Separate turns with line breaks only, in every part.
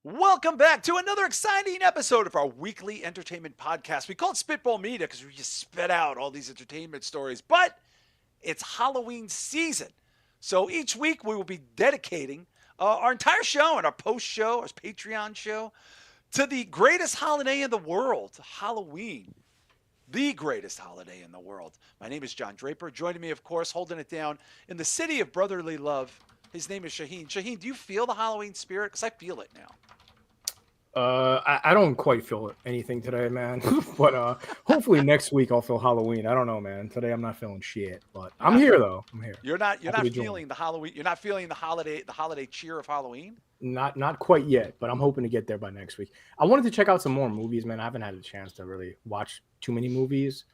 Welcome back to another exciting episode of our weekly entertainment podcast. We call it Spitball Media because we just spit out all these entertainment stories, but it's Halloween season. So each week we will be dedicating our entire show and our post show, our Patreon show, to the greatest holiday in the world, Halloween. The greatest holiday in the world. My name is John Draper. Joining me, of course, holding it down in the city of brotherly love. His name is Shaheen. Shaheen, do you feel the Halloween spirit? Because I feel it now.
I don't quite feel anything today, man. But hopefully next week I'll feel Halloween. I don't know, man. Today I'm not feeling shit, but I'm here though. I'm here.
You're not feeling the Halloween. You're not feeling the holiday cheer of Halloween.
Not quite yet, but I'm hoping to get there by next week. I wanted to check out some more movies, man. I haven't had a chance to really watch too many movies,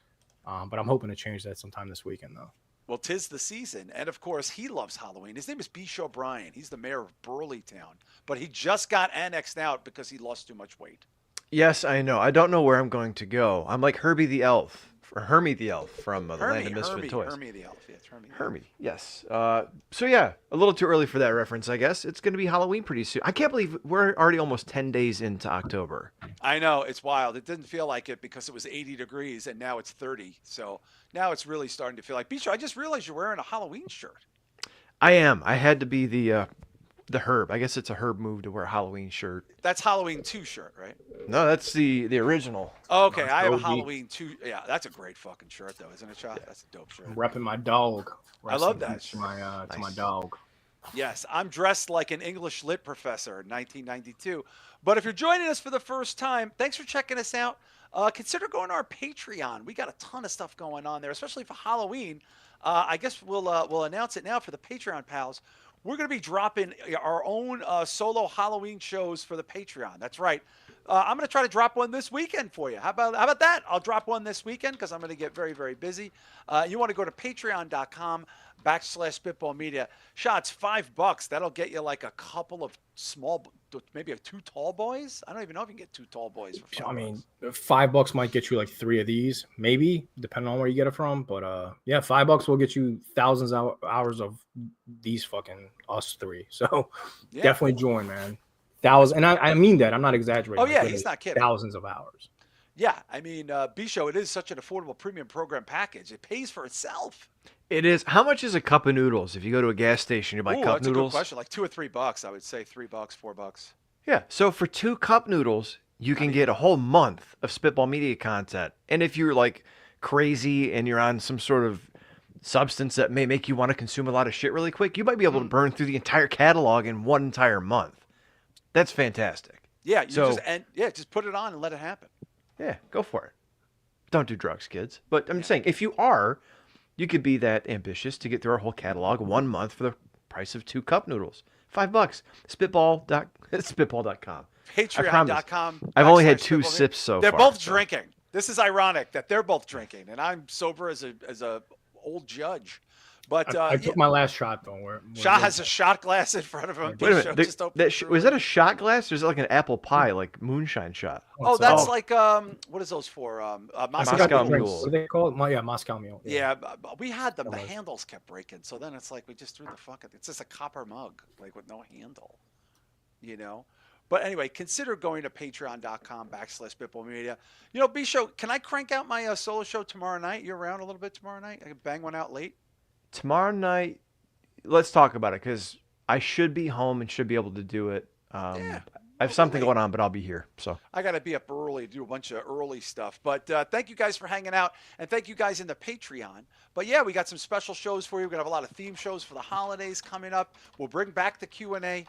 but I'm hoping to change that sometime this weekend though.
Well, 'tis the season, and of course, he loves Halloween. His name is Shah O'Brien. He's the mayor of Burleytown, but he just got annexed out because he lost too much weight.
Yes, I know. I don't know where I'm going to go. I'm like Herbie the Elf, or Hermie the Elf from the Land of Misfit Toys.
Hermie the Elf, yes, Hermie.
Hermie, yes. So yeah, a little too early for that reference, I guess. It's going to be Halloween pretty soon. I can't believe we're already almost 10 days into October.
I know, it's wild. It didn't feel like it because it was 80 degrees, and now it's 30. So now it's really starting to feel like. Bisho, I just realized you're wearing a Halloween shirt.
I am. I had to be the Herb. I guess it's a Herb move to wear a Halloween shirt.
That's Halloween 2 shirt, right?
No, that's the original.
Okay, I have a Halloween 2. Yeah, that's a great fucking shirt, though, isn't it, Shah? Yeah. That's a dope shirt.
I'm repping my dog.
I love that.
To my dog.
Yes, I'm dressed like an English lit professor in 1992. But if you're joining us for the first time, thanks for checking us out. Consider going to our Patreon. We got a ton of stuff going on there, especially for Halloween. I guess we'll announce it now for the Patreon pals. We're going to be dropping our own solo Halloween shows for the Patreon. That's right. I'm going to try to drop one this weekend for you. How about that? I'll drop one this weekend because I'm going to get very, very busy. You want to go to patreon.com/spitballmedia. Shah, it's $5. That'll get you like a couple of small, maybe 2 tall boys. I don't even know if you can get 2 tall boys for $5.
I mean, $5 might get you like 3 of these, maybe, depending on where you get it from. But yeah, $5 will get you thousands of hours of these fucking us 3. So yeah, definitely join, man. Thousands, and I mean that. I'm not exaggerating.
Oh yeah, he's not kidding.
Thousands of hours.
Yeah, I mean, Bisho, it is such an affordable premium program package. It pays for itself.
It is. How much is a cup of noodles? If you go to a gas station, you buy cup
that's
noodles.
That's a good question. Like $2 or $3, I would say. $3, $4.
Yeah. So for 2 cup noodles, you can get a whole month of Spitball Media content. And if you're like crazy and you're on some sort of substance that may make you want to consume a lot of shit really quick, you might be able to burn through the entire catalog in one entire month. That's fantastic.
Yeah. Just put it on and let it happen.
Yeah, go for it. Don't do drugs, kids. But I'm saying, if you are, you could be that ambitious to get through our whole catalog 1 month for the price of 2 cup noodles. $5. Spitball.com.
Patreon.com.
I've only had 2 sips so
far.
They're
both drinking. This is ironic that they're both drinking, and I'm sober as a old judge. But
I took my last shot though.
Shah has a shot glass in front of him.
Wait a minute, was that a shot glass, or is it like an apple pie, like moonshine shot?
Oh, that's like what is those for?
Moscow Mule.
What do they call it? Yeah, Moscow Mule.
Yeah, we had them. The handles kept breaking, so then it's like we just threw the fuck. It's just a copper mug, like with no handle, you know. But anyway, consider going to patreon.com/spitballmedia. You know, Bisho, can I crank out my solo show tomorrow night? You're around a little bit tomorrow night? I can bang one out late.
Tomorrow night, let's talk about it, because I should be home and should be able to do it. I have something going on, but I'll be here. So
I got to be up early to do a bunch of early stuff. But thank you guys for hanging out, and thank you guys in the Patreon. But yeah, we got some special shows for you. We're gonna have a lot of theme shows for the holidays coming up. We'll bring back the Q&A,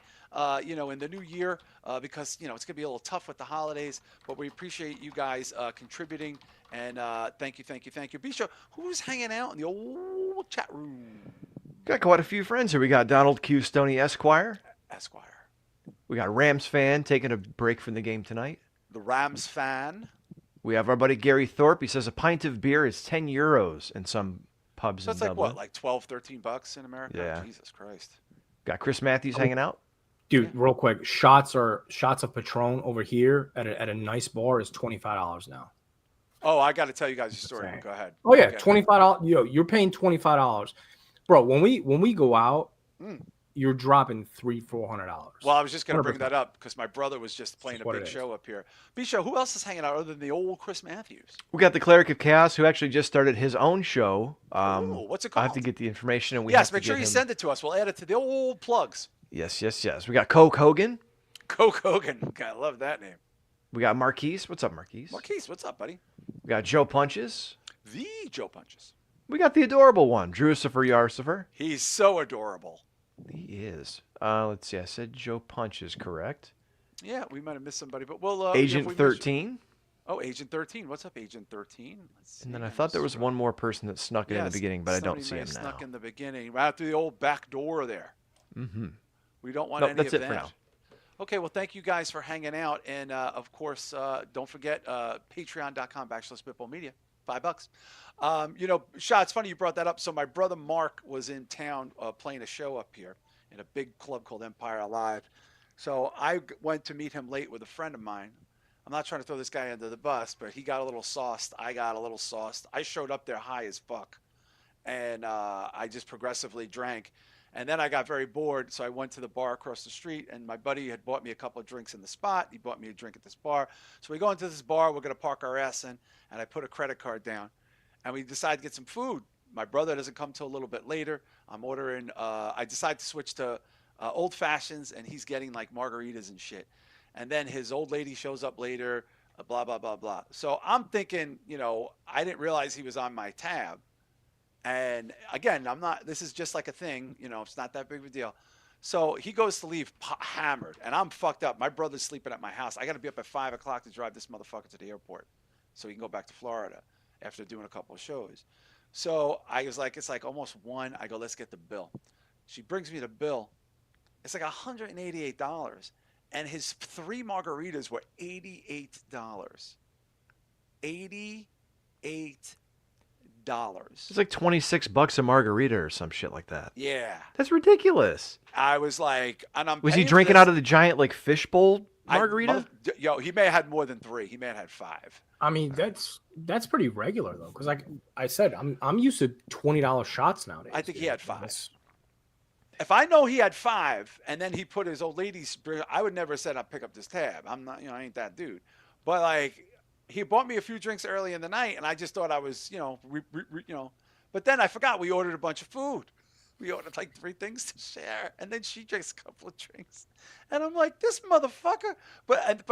in the new year, because it's gonna be a little tough with the holidays. But we appreciate you guys contributing, and thank you. Bisho, who's hanging out in the old chat room?
Got quite a few friends here. We got Donald Q. Stoney Esquire. We got Rams fan taking a break from the game tonight.
The Rams fan.
We have our buddy Gary Thorpe. He says a pint of beer is €10 in some pubs in Dublin. So
that's like what, like $12-13 in America?
Yeah.
Jesus Christ.
Got Chris Matthews hanging out.
Dude, real quick, shots of Patron over here at a nice bar is $25 now.
Oh, I got to tell you guys a story. Go ahead.
Oh yeah, $25. You're paying $25, bro. When we go out, you're dropping $300-$400.
Well, I was just going to bring
100%.
that up because my brother was just playing a
what
big
it is.
show up here. Bisho, who else is hanging out other than the old Chris Matthews?
We got the Cleric of Chaos, who actually just started his own show.
Ooh, what's it called?
I have to get the information, and we
yes,
have
make
to
sure
get
you
him...
send it to us. We'll add it to the old plugs.
Yes. We got Coke Hogan.
Coke Hogan. I love that name.
We got Marquise. What's up, Marquise?
Marquise, what's up, buddy?
We got Joe Punches.
The Joe Punches.
We got the adorable one, Drucifer Yarcifer.
He's so adorable.
He is. Let's see. I said Joe Punches, correct?
Yeah, we might have missed somebody, but we'll...
Agent 13.
Oh, Agent 13. What's up, Agent 13?
And then I thought there was one more person that snuck in the beginning, but I don't see him now.
Snuck in the beginning, right through the old back door there.
Mm-hmm.
We don't want
Nope,
any
that's
of
it
that.
for now.
Okay, well, thank you guys for hanging out. And, of course, don't forget patreon.com/spitballmedia. $5. You know, Shah, it's funny you brought that up. So my brother Mark was in town playing a show up here in a big club called Empire Alive. So I went to meet him late with a friend of mine. I'm not trying to throw this guy under the bus, but he got a little sauced. I got a little sauced. I showed up there high as fuck. And I just progressively drank. And then I got very bored, so I went to the bar across the street, and my buddy had bought me a couple of drinks in the spot. He bought me a drink at this bar. So we go into this bar. We're going to park our ass in, and I put a credit card down. And we decide to get some food. My brother doesn't come till a little bit later. I'm ordering. I decide to switch to old fashions, and he's getting like margaritas and shit. And then his old lady shows up later, blah, blah, blah, blah. So I'm thinking, you know, I didn't realize he was on my tab. And again, this is just like a thing, you know, it's not that big of a deal. So he goes to leave hammered, and I'm fucked up. My brother's sleeping at my house. I got to be up at 5 o'clock to drive this motherfucker to the airport so he can go back to Florida after doing a couple of shows. So I was like, it's like almost 1. I go, let's get the bill. She brings me the bill. It's like $188. And his 3 margaritas were $88. $88.
It's like $26 a margarita or some shit like that.
Yeah.
That's ridiculous.
I was like, and I'm
Was he
paying for
drinking
this.
out of the giant like fishbowl margarita?
Yo, he may have had more than 3. He may have had 5.
I mean, that's pretty regular though, because like I said, I'm used to $20 shots nowadays.
I think he had 5.
That's-
If I know he had 5, and then he put his old lady's, I would never have said I'd pick up this tab. I'm not, you know, I ain't that dude. But like, he bought me a few drinks early in the night, and I just thought I was, you know, you know. But then I forgot we ordered a bunch of food. We ordered like 3 things to share, and then she drinks a couple of drinks, and I'm like, this motherfucker. But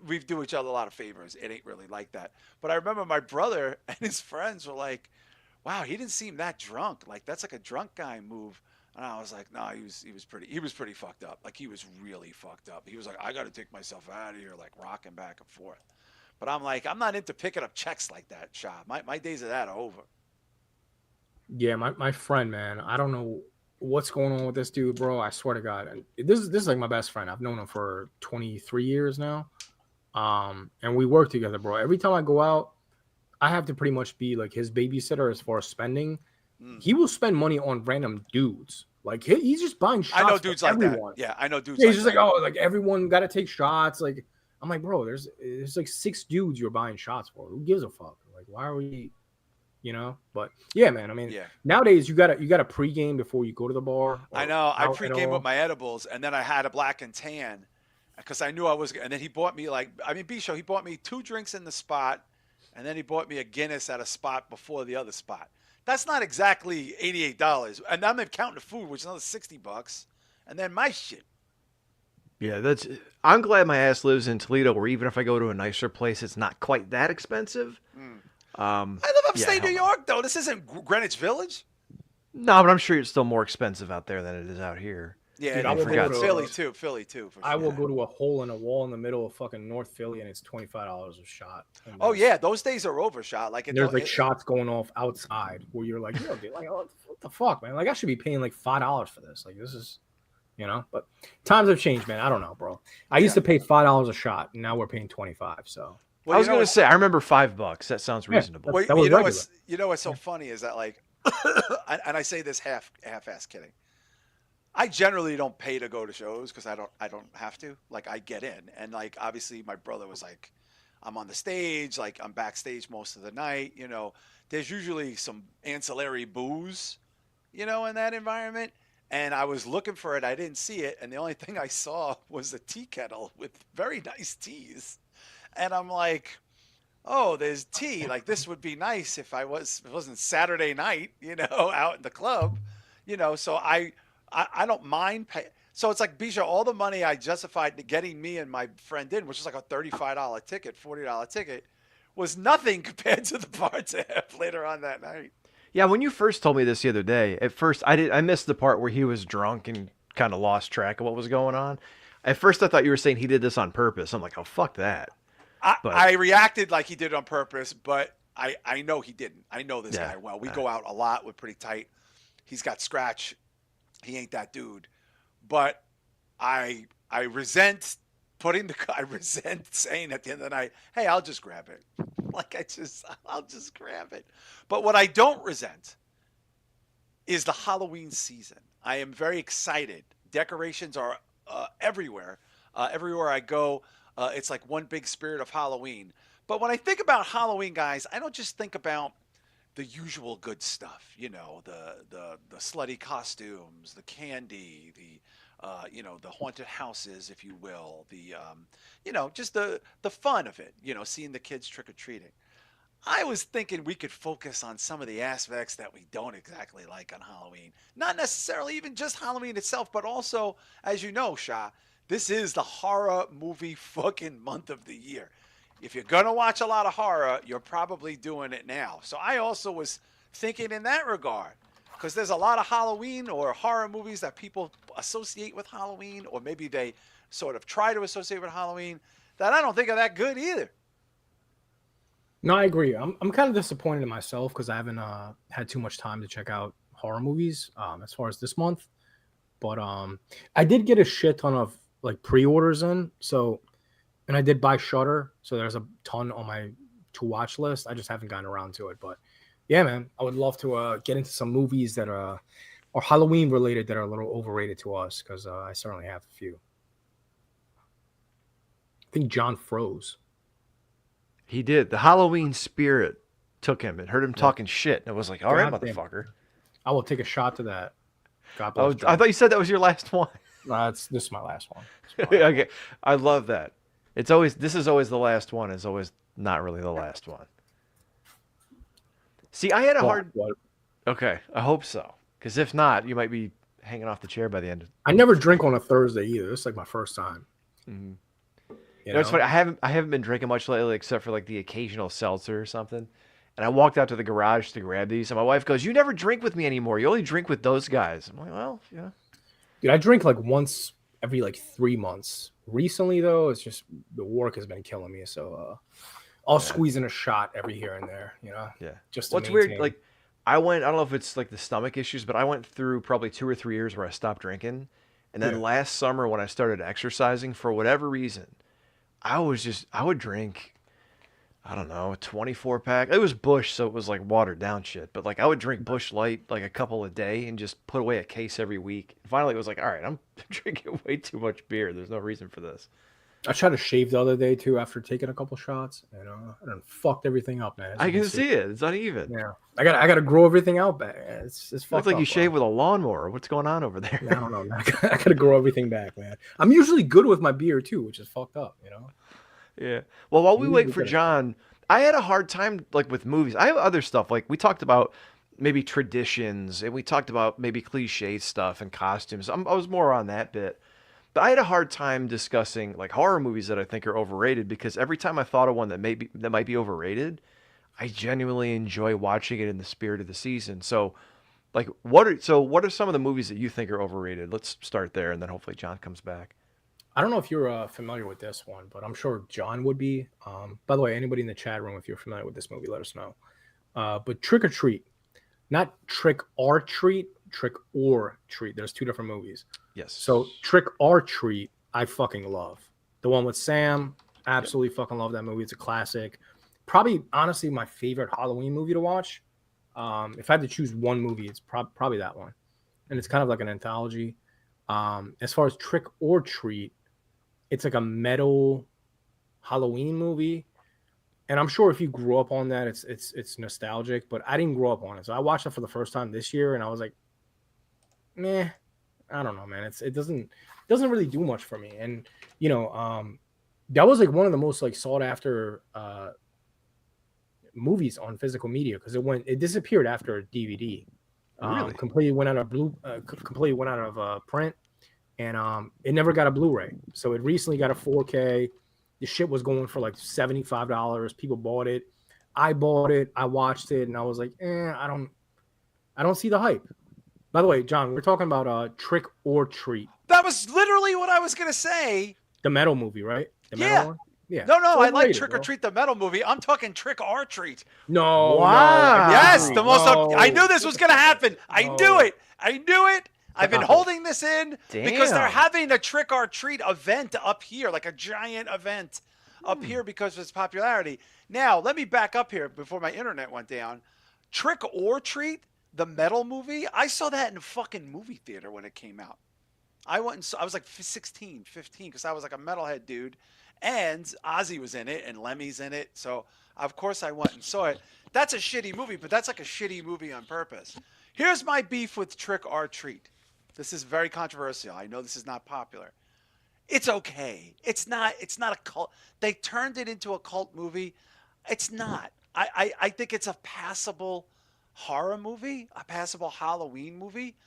we do each other a lot of favors. It ain't really like that. But I remember my brother and his friends were like, wow, he didn't seem that drunk. Like that's like a drunk guy move. And I was like, no, he was pretty fucked up. Like he was really fucked up. He was like, I got to take myself out of here, like rocking back and forth. But I'm like, I'm not into picking up checks like that, Shah. My days of that are over.
Yeah, my friend, man, I don't know what's going on with this dude, bro. I swear to God, and this is like my best friend. I've known him for 23 years now, and we work together, bro. Every time I go out, I have to pretty much be like his babysitter as far as spending. He will spend money on random dudes. Like he's just buying shots.
I know dudes
for
like
everyone.
that. Yeah, I know dudes.
Yeah,
like
he's
that.
just like, oh, like everyone got to take shots. Like I'm like, bro, there's like 6 dudes you're buying shots for. Who gives a fuck? Like, why are we? You know, but yeah, man. I mean, nowadays you got a pregame before you go to the bar.
I know. I pregame with my edibles, and then I had a black and tan because I knew I was. And then he bought me Bisho. He bought me 2 drinks in the spot, and then he bought me a Guinness at a spot before the other spot. That's not exactly $88, and I'm counting the food, which is another $60, and then my shit.
Yeah, I'm glad my ass lives in Toledo, where even if I go to a nicer place, it's not quite that expensive.
I live upstate New York, though. This isn't Greenwich Village.
No, but I'm sure it's still more expensive out there than it is out here.
Yeah,
dude, I will go to
Philly too. For
I will go to a hole in a wall in the middle of fucking North Philly, and it's $25 a shot.
Oh yeah, those days are over, Shot. Like
there's like shots going off outside where you're like, yo, dude, like, oh, what the fuck, man? Like I should be paying like $5 for this. Like this is, you know. But times have changed, man. I don't know, bro. I used to pay $5 a shot, and now we're paying 25. So.
Well, I was going to say, I remember $5. That sounds reasonable.
Well,
that was
you know what's so funny is that like, and I say this half-ass kidding. I generally don't pay to go to shows because I don't have to. Like I get in, and like obviously my brother was like, I'm on the stage, like I'm backstage most of the night. You know, there's usually some ancillary booze, you know, in that environment. and I was looking for it. I didn't see it, and the only thing I saw was a tea kettle with very nice teas. And I'm like, oh, there's tea. Like this would be nice if it wasn't Saturday night, out in the club, So I don't mind pay. So it's like Bijou, all the money I justified to getting me and my friend in, which is like a $35 ticket, $40 ticket, was nothing compared to the bar tab later on that night.
Yeah, when you first told me this the other day, at first I missed the part where he was drunk and kind of lost track of what was going on. At first I thought you were saying he did this on purpose. I'm like, oh fuck that.
I reacted like he did it on purpose, but I know he didn't. I know this
Yeah.
guy well. We go out a lot. We're pretty tight. He's got scratch. He ain't that dude. But I resent I resent saying at the end of the night, hey, I'll just grab it. I'll just grab it. But what I don't resent is the Halloween season. I am very excited. Decorations are everywhere. Everywhere I go, it's like one big spirit of Halloween. But when I think about Halloween, guys, I don't just think about the usual good stuff, the slutty costumes, the candy, the haunted houses, if you will, just the fun of it, seeing the kids trick or treating. I was thinking we could focus on some of the aspects that we don't exactly like on Halloween. Not necessarily even just Halloween itself, but also, as you know, Shah, this is the horror movie fucking month of the year. If you're going to watch a lot of horror, you're probably doing it now. So I also was thinking in that regard, because there's a lot of Halloween or horror movies that people associate with Halloween, or maybe they sort of try to associate with Halloween, that I don't think are that good either.
No, I agree. I'm kind of disappointed in myself because I haven't had too much time to check out horror movies as far as this month. But I did get a shit ton of like pre-orders in. So, and I did buy Shudder, so there's a ton on my to watch list. I just haven't gotten around to it. But yeah, man, I would love to get into some movies that are Halloween related that are a little overrated to us, because I certainly have a few. I think John froze.
He did. The Halloween spirit took him and heard him talking shit. And it was like, all right, motherfucker.
I will take a shot to that. God bless.
Oh, I thought you said that was your last one.
This is my last one.
Okay, I love that. This is always the last one. It's always not really the last one. See, I had a hard. Okay, I hope so. Because if not, you might be hanging off the chair by the end.
I never drink on a Thursday either. This is like my first time.
Mm-hmm. It's funny. I haven't been drinking much lately, except for like the occasional seltzer or something. And I walked out to the garage to grab these, and my wife goes, "You never drink with me anymore. You only drink with those guys." I'm like, "Well, yeah."
Dude, I drink like once every like 3 months. Recently, though, it's just the work has been killing me. So I'll squeeze in a shot every here and there.
Yeah.
Just
what's weird, like I don't know if it's like the stomach issues, but I went through probably 2 or 3 years where I stopped drinking, and then last summer when I started exercising, for whatever reason, I would drink, I don't know, a 24 pack. It was Busch, so it was like watered down shit. But like I would drink Busch Light like a couple a day and just put away a case every week. Finally, it was like, all right, I'm drinking way too much beer. There's no reason for this.
I tried to shave the other day too after taking a couple shots. I done fucked everything up, man.
I can see it. It's uneven.
Yeah, I got to grow everything out back. It's fucked
looks like
up,
you shave with a lawnmower. What's going on over there?
I don't know, man. I got to grow everything back, man. I'm usually good with my beer too, which is fucked up,
Yeah. Well, while we wait for John, I had a hard time like with movies. I have other stuff, like we talked about maybe traditions, and we talked about maybe cliche stuff and costumes. I was more on that bit. But I had a hard time discussing like horror movies that I think are overrated, because every time I thought of one that might be overrated, I genuinely enjoy watching it in the spirit of the season. So, like, what are some of the movies that you think are overrated? Let's start there, and then hopefully John comes back.
I don't know if you're familiar with this one, but I'm sure John would be. By the way, anybody in the chat room, if you're familiar with this movie, let us know. But Trick or Treat, not Trick or Treat, Trick or Treat. There's two different movies.
Yes.
So Trick or Treat, I fucking love. The one with Sam, absolutely fucking love that movie. It's a classic. Probably, honestly, my favorite Halloween movie to watch. If I had to choose one movie, it's probably that one. And it's kind of like an anthology. As far as Trick or Treat, it's like a metal Halloween movie. And I'm sure if you grew up on that, it's nostalgic, but I didn't grow up on it. So I watched it for the first time this year, and I was like, meh. I don't know, man. It doesn't really do much for me. And that was like one of the most like sought after movies on physical media because it disappeared after DVD.
Really?
Completely went out of print, and it never got a Blu-ray. So it recently got a 4K. The shit was going for like $75. People bought it. I bought it. I watched it, and I was like, I don't see the hype. By the way, John, we're talking about Trick or Treat.
That was literally what I was gonna say.
The metal movie, right? The
Yeah.
metal one? Yeah.
No, I like
Overrated,
Trick
bro.
or Treat the metal movie. I'm talking Trick or Treat.
No.
Wow.
No,
Yes, the most.
no.
I knew this was gonna happen. I knew it. I've been
Stop it.
holding this in because they're
Damn.
having a Trick or Treat event up here, like a giant event up here because of its popularity. Now, let me back up here before my internet went down. Trick or Treat, the metal movie, I saw that in a fucking movie theater when it came out. I went and saw, I was like 16, 15, because I was like a metalhead dude. And Ozzy was in it and Lemmy's in it. So, of course, I went and saw it. That's a shitty movie, but that's like a shitty movie on purpose. Here's my beef with Trick or Treat. This is very controversial. I know this is not popular. It's okay. It's not a cult. They turned it into a cult movie. It's not. I think it's a passable horror movie, a passable Halloween movie.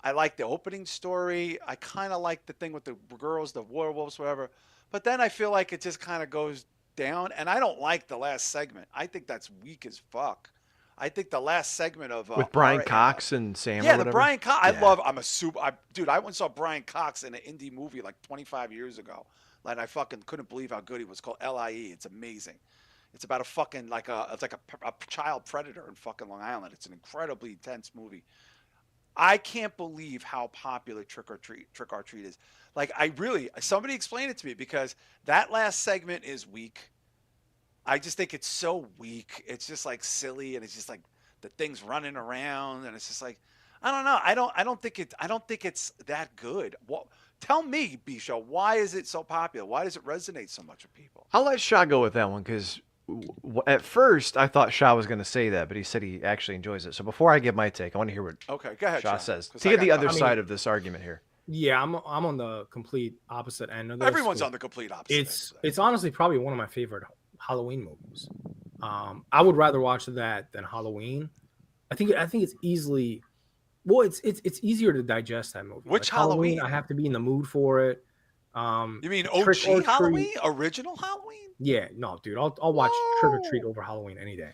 I like the opening story. I kind of like the thing with the girls, the werewolves, whatever. But then I feel like it just kind of goes down. And I don't like the last segment. I think that's weak as fuck. I think the last segment of
With Brian Cox and Sam.
yeah,
or
the
whatever.
Brian Cox.
Yeah.
Dude, I went and saw Brian Cox in an indie movie like 25 years ago. And I fucking couldn't believe how good he was. Called LIE. It's amazing. It's about a fucking it's like a child predator in fucking Long Island. It's an incredibly intense movie. I can't believe how popular Trick or Treat is. Like somebody explain it to me because that last segment is weak. I just think it's so weak. It's just like silly, and it's just like the things running around, and it's just like I don't know. I don't think it's that good. Well, tell me, Bisha, why is it so popular? Why does it resonate so much with people?
I'll let Shah go with that one because at first I thought Shah was going to say that, but he said he actually enjoys it. So before I give my take, I want to hear what
Okay, go ahead,
Shah
Shah,
says
'cause
to
I
get the
got
other
comments.
side of this argument here.
Yeah, I'm on the complete opposite end of this.
Everyone's on the complete opposite.
It's honestly probably one of my favorite Halloween movies. I would rather watch that than Halloween. I think it's easily it's easier to digest that movie.
Which
like
Halloween?
I have to be in the mood for it.
You mean
Trick or
OG Halloween?
Treat.
Original Halloween?
Yeah, no, dude, I'll watch Trick or Treat
Whoa.
over Halloween any day.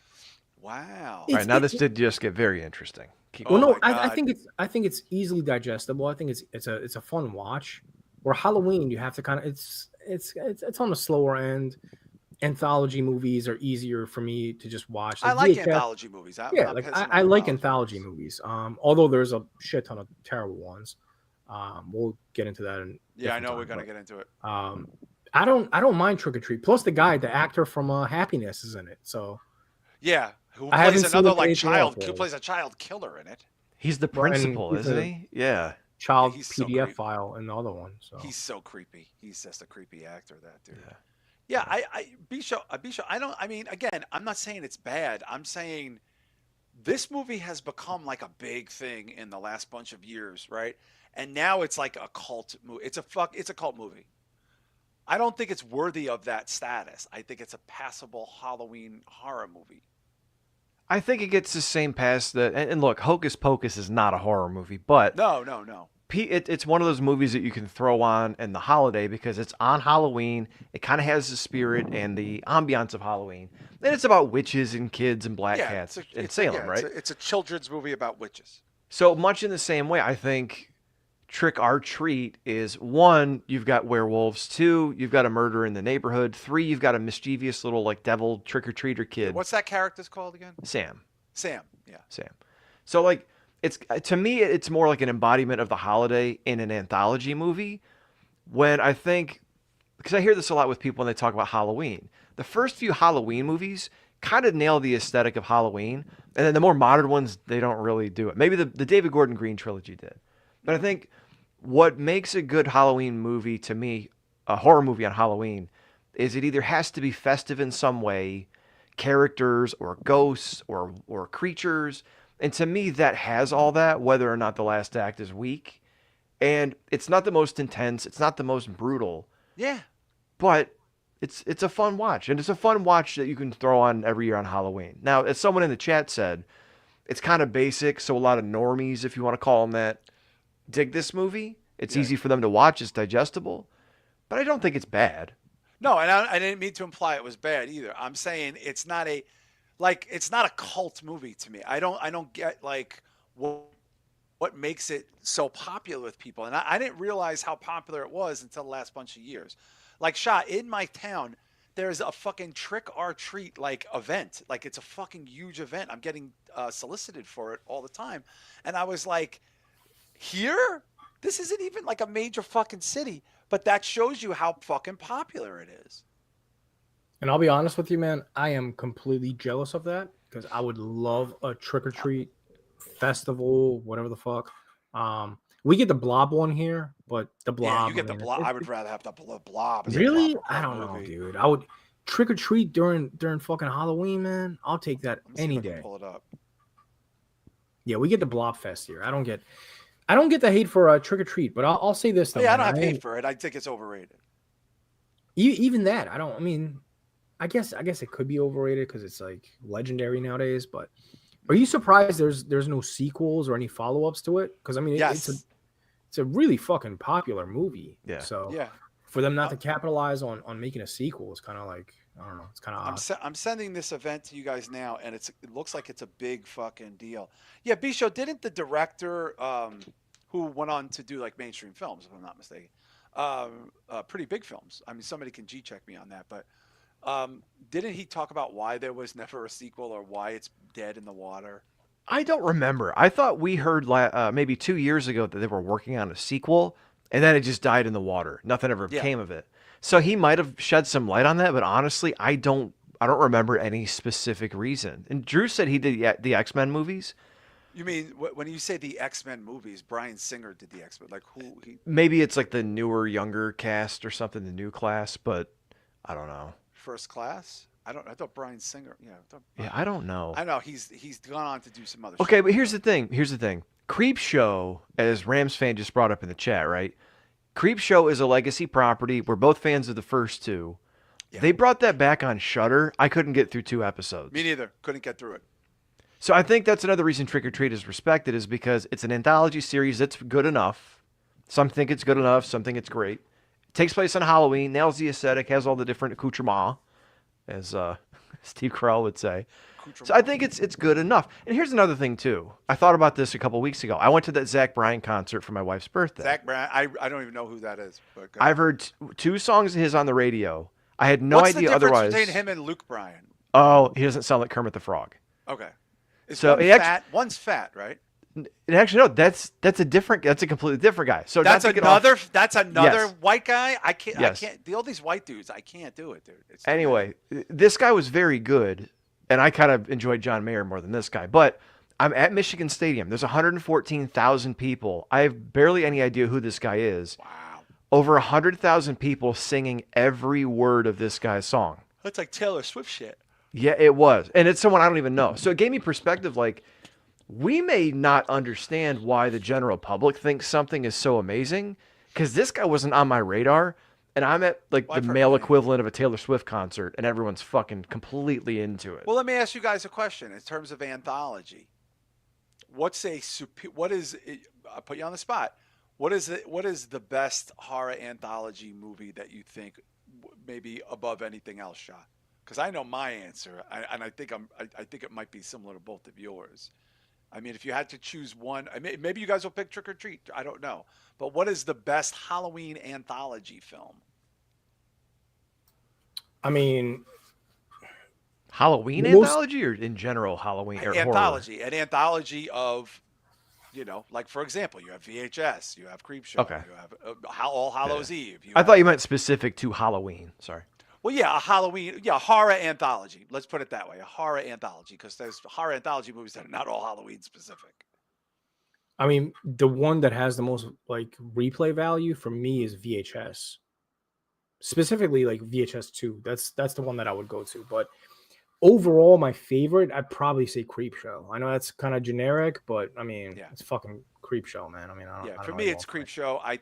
Wow.
All right, now this did just get very interesting. Keep
Oh
Well, no,
my
I
God.
think it's easily digestible. I think it's a fun watch. Where Halloween, you have to kind of it's on the slower end. Anthology movies are easier for me to just watch.
I like
VHS
anthology movies.
Yeah, like I like anthology movies. Although there's a shit ton of terrible ones. We'll get into that.
Yeah, I know we're gonna get into it.
I don't mind Trick or Treat. Plus the actor from Happiness is in it. So
Yeah, who
I haven't
plays
seen
another
like anything else,
who
really.
plays a child killer in it.
He's the
Well, and
principal,
he's
isn't
a-
he? Yeah.
child
he's so
PDF
creepy.
file in the other one. So
He's so creepy. He's just a creepy actor, that dude.
Yeah.
Yeah, Bisha, I mean, again, I'm not saying it's bad. I'm saying this movie has become like a big thing in the last bunch of years, right? And now it's like a cult movie. It's a cult movie. I don't think it's worthy of that status. I think it's a passable Halloween horror movie.
I think it gets the same pass that, and look, Hocus Pocus is not a horror movie, but
No.
it's one of those movies that you can throw on in the holiday because it's on Halloween. It kind of has the spirit and the ambiance of Halloween. And it's about witches and kids and black cats in Salem, right?
It's a children's movie about witches.
So much in the same way, I think Trick or Treat is 1, you've got werewolves. 2, you've got a murder in the neighborhood. 3, you've got a mischievous little like devil trick-or-treater kid.
What's that character's called again?
Sam.
Sam. Yeah.
Sam. So like it's to me it's more like an embodiment of the holiday in an anthology movie. When I think because I hear this a lot with people when they talk about Halloween. The first few Halloween movies kind of nail the aesthetic of Halloween, and then the more modern ones they don't really do it. Maybe the David Gordon Green trilogy did. But I think what makes a good Halloween movie to me, a horror movie on Halloween, is it either has to be festive in some way, characters or ghosts or creatures. And to me, that has all that, whether or not the last act is weak. And it's not the most intense. It's not the most brutal.
Yeah.
But it's a fun watch. And it's a fun watch that you can throw on every year on Halloween. Now, as someone in the chat said, it's kind of basic. So a lot of normies, if you want to call them that, dig this movie. It's easy for them to watch. It's digestible. But I don't think it's bad.
No, and I didn't mean to imply it was bad either. I'm saying it's not a cult movie to me. I don't get like what makes it so popular with people. And I didn't realize how popular it was until the last bunch of years. Like Shah, in my town, there's a fucking trick or treat like event. Like it's a fucking huge event. I'm getting solicited for it all the time. And I was like, here? This isn't even like a major fucking city, but that shows you how fucking popular it is.
And I'll be honest with you, man, I am completely jealous of that because I would love a trick or treat festival, whatever the fuck. We get the Blob one here, but the Blob.
Yeah, you get the Blob. I would rather have the Blob.
Really? I don't know, dude. I would trick or treat during fucking Halloween, man. I'll take that any day.
Pull it up.
Yeah, we get the Blob Fest here. I don't get the hate for trick or treat, but I'll say this though.
Yeah, I don't have hate for it. I think it's overrated.
Even that, I don't. I mean, I guess it could be overrated because it's like legendary nowadays. But are you surprised there's no sequels or any follow-ups to it? Because I mean, it's a really fucking popular movie.
Yeah.
So
yeah,
for them not to capitalize on making a sequel is kind of like, I don't know. It's kind of odd.
I'm sending this event to you guys now, and it looks like it's a big fucking deal. Yeah, Bisho, didn't the director who went on to do like mainstream films, if I'm not mistaken, pretty big films. I mean, somebody can G-check me on that, but didn't he talk about why there was never a sequel or why it's dead in the water?
I don't remember. I thought we heard maybe 2 years ago that they were working on a sequel, and then it just died in the water. Nothing ever came of it. So he might have shed some light on that, but honestly, I don't remember any specific reason. And Drew said he did the X-Men movies.
You mean when you say the X-Men movies, Bryan Singer did the X-Men? Like who?
Maybe it's like the newer, younger cast or something, the new class, but I don't know.
First Class? I thought Bryan Singer. Yeah.
I don't know.
I know he's gone on to do some other.
Okay,
shit.
but here's the thing. Creep Show, as Rams fan just brought up in the chat, right? Creep Show is a legacy property. We're both fans of the first two. Yeah. They brought that back on Shudder. I couldn't get through 2 episodes.
Me neither. Couldn't get through it.
So I think that's another reason Trick or Treat is respected, is because it's an anthology series that's good enough. Some think it's good enough. Some think it's great. It takes place on Halloween. Nails the aesthetic. Has all the different accoutrements, as Steve Carell would say. So I think it's good enough. And here's another thing, too. I thought about this a couple weeks ago. I went to that Zach Bryan concert for my wife's birthday.
Zach Bryan, I don't even know who that is. But
I've heard 2 songs of his on the radio. I had no idea otherwise.
What's the difference between him and Luke Bryan?
Oh, he doesn't sound like Kermit the Frog.
Okay. Is
so
one fat? One's fat, right?
And actually, no. That's a completely different guy. So
that's another
yes.
white guy. I can't.
Yes.
I can't. All these white dudes. I can't do it, dude.
Anyway, this guy was very good, and I kind of enjoyed John Mayer more than this guy. But I'm at Michigan Stadium. There's 114,000 people. I have barely any idea who this guy is.
Wow.
Over 100,000 people singing every word of this guy's song.
That's like Taylor Swift shit.
Yeah, it was. And it's someone I don't even know. So it gave me perspective, like, we may not understand why the general public thinks something is so amazing, because this guy wasn't on my radar, and I'm at, like, the male equivalent of a Taylor Swift concert, and everyone's fucking completely into it.
Well, let me ask you guys a question. In terms of anthology, I'll put you on the spot. What is the best horror anthology movie that you think maybe above anything else, Shah? Because I know my answer, and I think it might be similar to both of yours. I mean, if you had to choose one, maybe you guys will pick Trick or Treat. I don't know, but what is the best Halloween anthology film?
I mean,
Halloween anthology, or in general Halloween or
anthology?
Horror?
An anthology of, like for example, you have VHS, you have Creepshow,
okay,
you have All Hallows Eve.
I thought you meant specific to Halloween. Sorry.
Well, yeah, a Halloween, horror anthology. Let's put it that way, a horror anthology, because there's horror anthology movies that are not all Halloween specific.
I mean, the one that has the most like replay value for me is VHS. Specifically, like VHS 2. That's the one that I would go to. But overall, my favorite, I'd probably say Creepshow. I know that's kind of generic, but I mean,
Yeah.
it's fucking Creepshow, man. I mean, I don't
For
know
me,
what you
it's
want from me.
Creepshow. I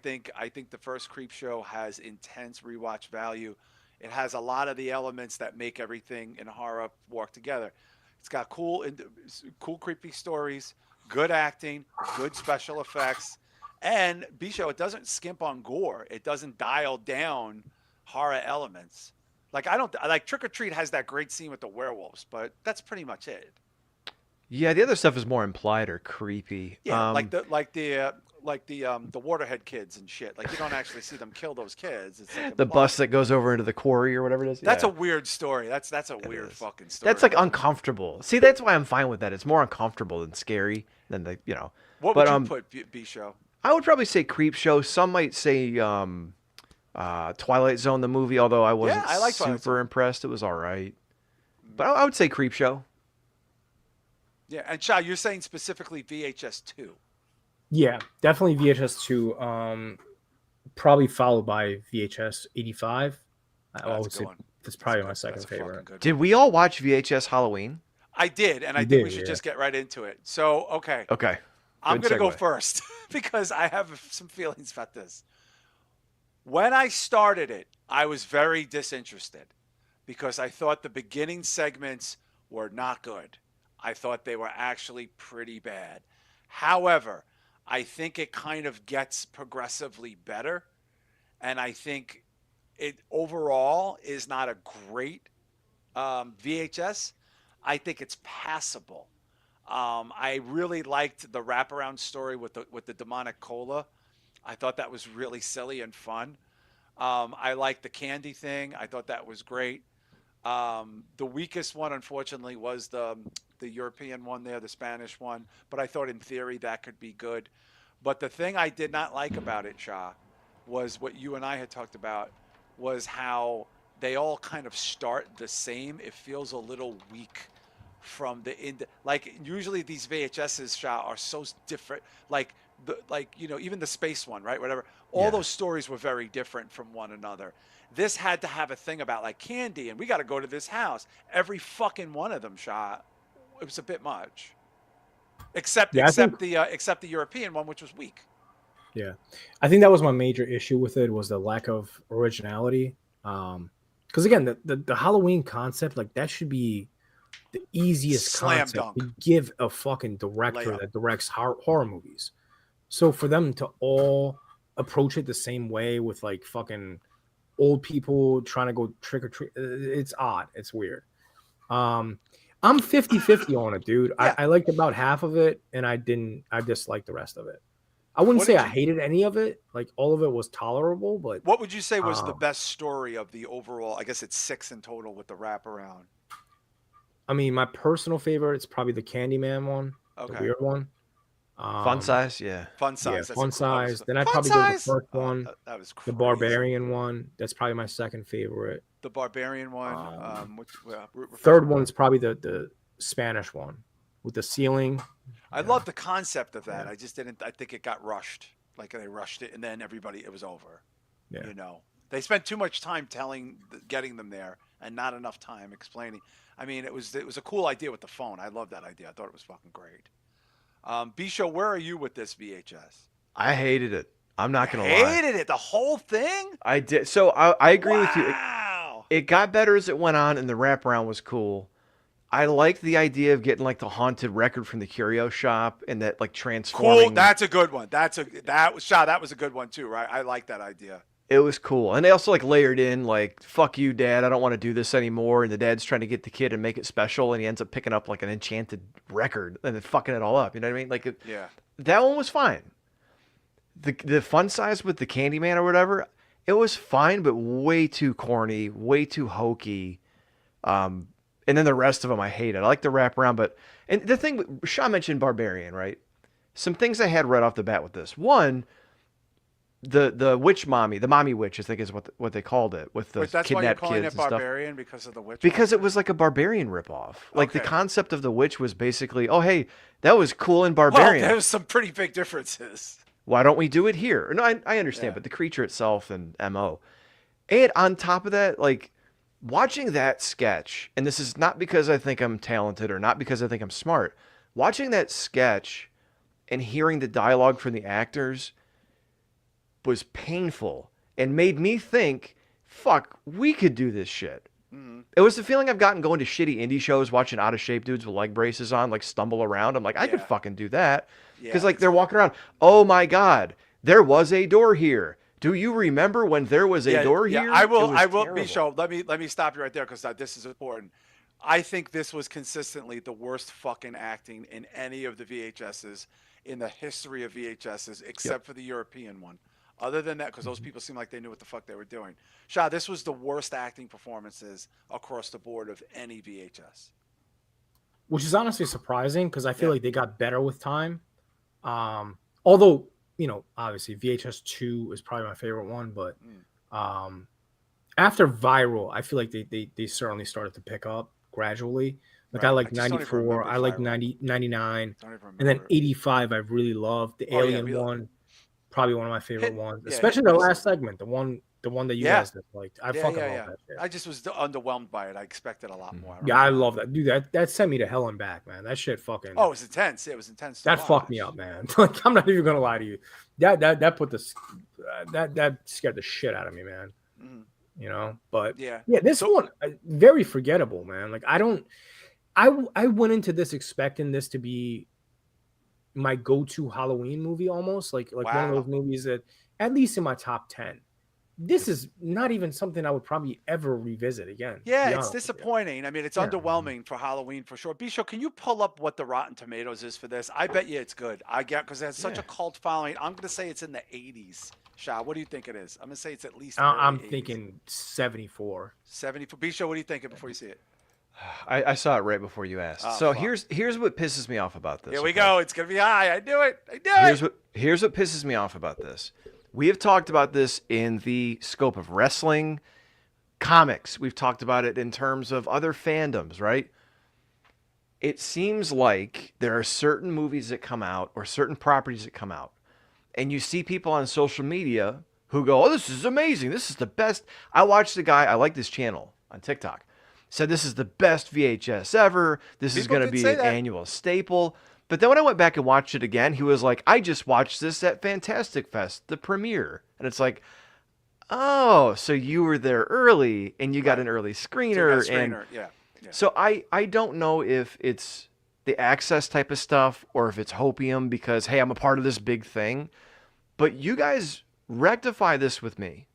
think the first Creepshow has intense rewatch value. It has a lot of the elements that make everything in horror work together. It's got cool creepy stories, good acting, good special effects, and B Show. It doesn't skimp on gore. It doesn't dial down horror elements. Like I don't like Trick or Treat has that great scene with the werewolves, but that's pretty much it.
Yeah, the other stuff is more implied or creepy.
Yeah, the Waterhead kids and shit. Like you don't actually see them kill those kids. It's like
The
implied.
bus that goes over into the quarry or whatever it is.
That's
Yeah,
a weird story. That's a
it
weird
is.
fucking story.
That's like uncomfortable. See, that's why I'm fine with that. It's more uncomfortable than scary than the, you know.
What
But
would you put B Show?
I would probably say Creep Show. Some might say Twilight Zone, the movie, although I wasn't
I like Twilight
super
Zone.
impressed. It was all right. But I would say Creep Show.
Yeah, and Shah, you're saying specifically VHS 2.
Yeah, definitely VHS 2. Probably followed by VHS 85. I would say that's probably my second favorite.
Did we all watch VHS Halloween?
I did, and I
You
think
did,
we should
yeah.
just get right into it. So, okay.
Okay.
I'm
Good
going to go
segue.
first because I have some feelings about this. When I started it, I was very disinterested because I thought the beginning segments were not good. I thought they were actually pretty bad. However, I think it kind of gets progressively better. And I think it overall is not a great VHS. I think it's passable. I really liked the wraparound story with the demonic cola. I thought that was really silly and fun. I liked the candy thing. I thought that was great. The weakest one, unfortunately, was the European one there, the Spanish one. But I thought in theory that could be good. But the thing I did not like about it, Shah, was what you and I had talked about, was how they all kind of start the same. It feels a little weak from like usually these VHSs, Shah, are so different. Like even the space one, right? Whatever. All those stories were very different from one another. This had to have a thing about like candy, and we got to go to this house. Every fucking one of them, Shah, it was a bit much. Except the European one, which was weak.
Yeah, I think that was my major issue with it was the lack of originality. Because again, the Halloween concept, like that should be the easiest
Slam
concept
dunk.
to give a fucking director
Layup.
that directs horror movies. So for them to all approach it the same way with like fucking old people trying to go trick or treat, it's odd. It's weird. I'm 50-50 on it, dude.
Yeah.
I liked about half of it, and I disliked the rest of it. I wouldn't say I hated any of it. Like all of it was tolerable, but
what would you say was the best story of the overall? I guess it's 6 in total with the wraparound.
I mean, my personal favorite is probably the Candyman one, the weird one.
Fun size, yeah.
Fun size.
Yeah, fun size. Then I'd probably go with the first one.
That was crazy.
The Barbarian one. That's probably my second favorite.
The Barbarian one.
Third one is probably the Spanish one with the ceiling.
I love the concept of that. I just didn't. I think it got rushed. Like they rushed it, and then it was over.
Yeah.
You know, they spent too much time getting them there, and not enough time explaining. I mean, it was a cool idea with the phone. I love that idea. I thought it was fucking great. B-Show, where are you with this VHS?
I hated it. I'm not gonna lie.
Hated it. The whole thing.
I did. So I agree with you.
Wow.
It got better as it went on, and the wraparound was cool. I liked the idea of getting like the haunted record from the curio shop and that like transforming.
Cool. That's a good one. That was a good one too, right? I like that idea.
It was cool. And they also like layered in like, fuck you, dad, I don't want to do this anymore. And the dad's trying to get the kid and make it special. And he ends up picking up like an enchanted record and then fucking it all up. You know what I mean? Like, that one was fine. The fun size with the Candyman or whatever, it was fine, but way too corny, way too hokey. And then the rest of them I hated. I like the wraparound, and the thing, Shah mentioned Barbarian, right? Some things I had right off the bat with this. One, the witch mommy, the mommy witch, I think is what they called it, with the
that's why you're
kidnapped
calling
kids
it
and stuff.
Barbarian because of the witch.
Because it was like a Barbarian ripoff. Like the
Okay.
concept of the witch was basically, oh hey, that was cool in Barbarian.
Well, there's some pretty big differences.
Why don't we do it here? No, I understand,
Yeah.
but the creature itself and MO. And on top of that, like watching that sketch, and this is not because I think I'm talented or not because I think I'm smart, watching that sketch and hearing the dialogue from the actors was painful and made me think, fuck, we could do this shit. It was the feeling I've gotten going to shitty indie shows, watching out of shape dudes with leg braces on, like stumble around. I'm like, I could fucking do that. Because like they're walking around. Oh my God, there was a door here. Do you remember when there was a door here?
I will be sure. Let me stop you right there because this is important. I think this was consistently the worst fucking acting in any of the VHSs in the history of VHSs, except for the European one. Other than that, because those people seemed like they knew what the fuck they were doing. Shah, this was the worst acting performances across the board of any VHS.
Which is honestly surprising because I feel like they got better with time. Although, you know, obviously VHS 2 is probably my favorite one, but after Viral, I feel like they certainly started to pick up gradually. Like I like 94, I like 90, 99, and then 85 I really loved. The Alien one, probably one of my favorite ones, especially the last segment, the one that you guys liked. I fucking love that shit.
I just was underwhelmed by it. I expected a lot more.
I love that. Dude, that sent me to hell and back, man. That shit fucking...
Oh, it was intense. It was intense.
That fucked me up, man. Like, I'm not even gonna lie to you. That put the... That scared the shit out of me, man. You know? But this one, very forgettable, man. Like, I went into this expecting this to be my go-to Halloween movie almost. Like one of those movies that, at least in my top 10. This is not even something I would probably ever revisit again.
Yeah, it's disappointing. I mean, it's underwhelming for Halloween for sure. Bisho, can you pull up what the Rotten Tomatoes is for this? I bet you it's good. I get because it has such a cult following. I'm going to say it's in the 80s. Shah, what do you think it is? I'm going to say it's at least.
I'm thinking 74.
74. Bisho, what are you thinking before you see it?
I saw it right before you asked. So here's what pisses me off about this.
Here we go. It's going to be high. I knew it.
Here's what pisses me off about this. We have talked about this in the scope of wrestling, comics. We've talked about it in terms of other fandoms, right? It seems like there are certain movies that come out or certain properties that come out, and you see people on social media who go, "Oh, this is amazing. This is the best." I watched a guy, I like this channel on TikTok, said this is the best VHS ever. This is going to be an annual staple. But then when I went back and watched it again, he was like, I just watched this at Fantastic Fest, the premiere. And it's like, oh, so you were there early and you got an early screener. So I don't know if it's the access type of stuff or if it's hopium because, hey, I'm a part of this big thing. But you guys rectify this with me.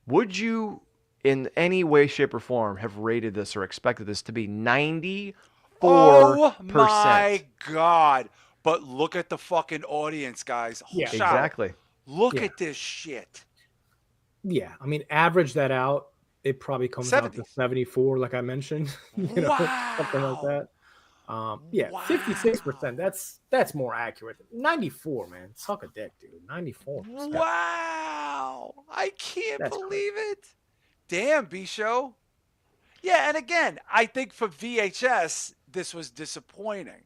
Would you, in any way, shape, or form, have rated this or expected this to be 90%?
Oh my God. But look at the fucking audience, guys.
Yeah, exactly.
Look at this shit.
Yeah. I mean, average that out, it probably comes out to 74, like I mentioned. You know, something like that. 56%. That's more accurate. 94, man. Suck a dick, dude. 94%.
Wow. I can't believe it. Damn, B-Show. Yeah, and again, I think for VHS, this was disappointing.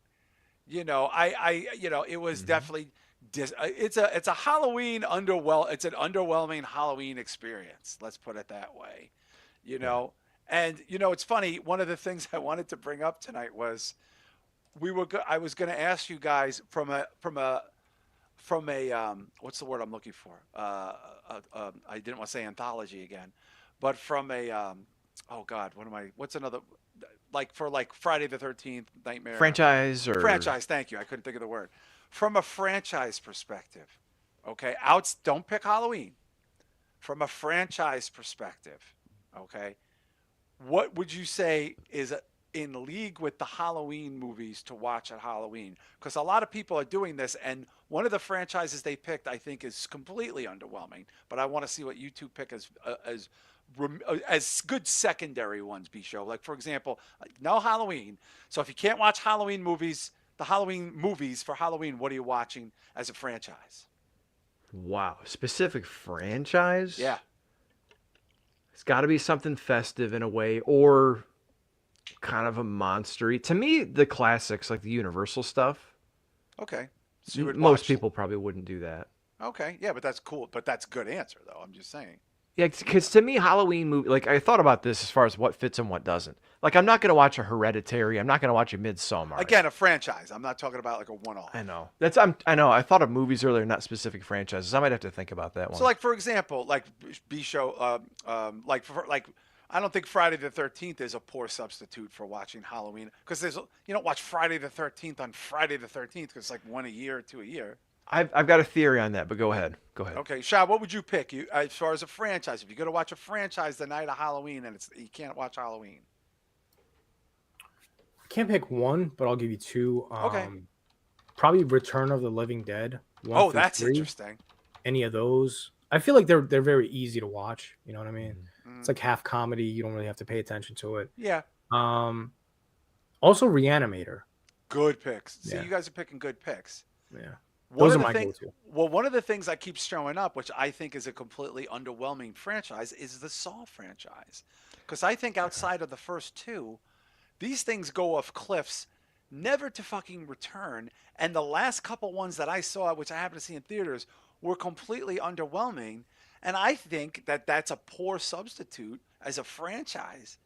You know, it was definitely it's a Halloween it's an underwhelming Halloween experience. Let's put it that way. You know, and you know, it's funny. One of the things I wanted to bring up tonight was I was going to ask you guys from a what's the word I'm looking for? I didn't want to say anthology again, but from a oh God, what's another, like for like Friday the 13th, Nightmare.
Franchise.
Thank you. I couldn't think of the word. From a franchise perspective, okay? Don't pick Halloween. From a franchise perspective, okay? What would you say is in league with the Halloween movies to watch at Halloween? Because a lot of people are doing this, and one of the franchises they picked, I think, is completely underwhelming. But I want to see what you two pick as good secondary ones, B-Show. Like, for example, no Halloween. So if you can't watch Halloween movies, the Halloween movies for Halloween, what are you watching as a franchise?
Wow. Specific franchise?
Yeah.
It's got to be something festive in a way or kind of a monstery. To me, the classics, like the Universal stuff.
Okay. So
most people probably wouldn't do that.
Okay. Yeah, but that's cool. But that's a good answer, though. I'm just saying.
Yeah, because to me, Halloween movie, like I thought about this as far as what fits and what doesn't. Like I'm not gonna watch a Hereditary. I'm not gonna watch a Midsommar.
Again, a franchise. I'm not talking about like a one-off.
I know I know. I thought of movies earlier, not specific franchises. I might have to think about that one.
So, like for example, like B show, like I don't think Friday the 13th is a poor substitute for watching Halloween because you don't watch Friday the 13th on Friday the 13th because it's like one a year or two a year.
I've got a theory on that, but go ahead. Go ahead.
Okay, Shah, what would you pick? You as far as a franchise, if you're gonna watch a franchise the night of Halloween and you can't watch Halloween.
I can't pick one, but I'll give you two.
Okay.
Probably Return of the Living Dead. 1
Oh,
through
that's
3.
interesting.
Any of those? I feel like they're very easy to watch. You know what I mean?
Mm.
It's like half comedy. You don't really have to pay attention to it.
Yeah.
Also Reanimator.
Good picks. See,
Yeah.
you guys are picking good picks.
Yeah.
One
Those
of
are
the
my
things,
go-to.
well, one of the things that keeps showing up, which I think is a completely underwhelming franchise, is the Saw franchise. Because I think outside of the first two, these things go off cliffs, never to fucking return. And the last couple ones that I saw, which I happened to see in theaters, were completely underwhelming. And I think that that's a poor substitute as a franchise,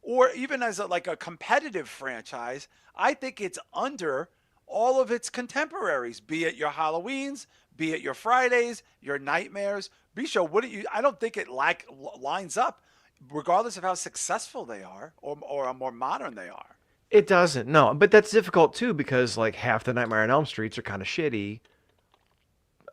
or even as like a competitive franchise. I think it's under all of its contemporaries, be it your Halloweens, be it your Fridays, your Nightmares. Bisho, what do you? I don't think it lines up, regardless of how successful they are or how more modern they are.
It doesn't, no. But that's difficult too because like half the Nightmare on Elm Streets are kind of shitty.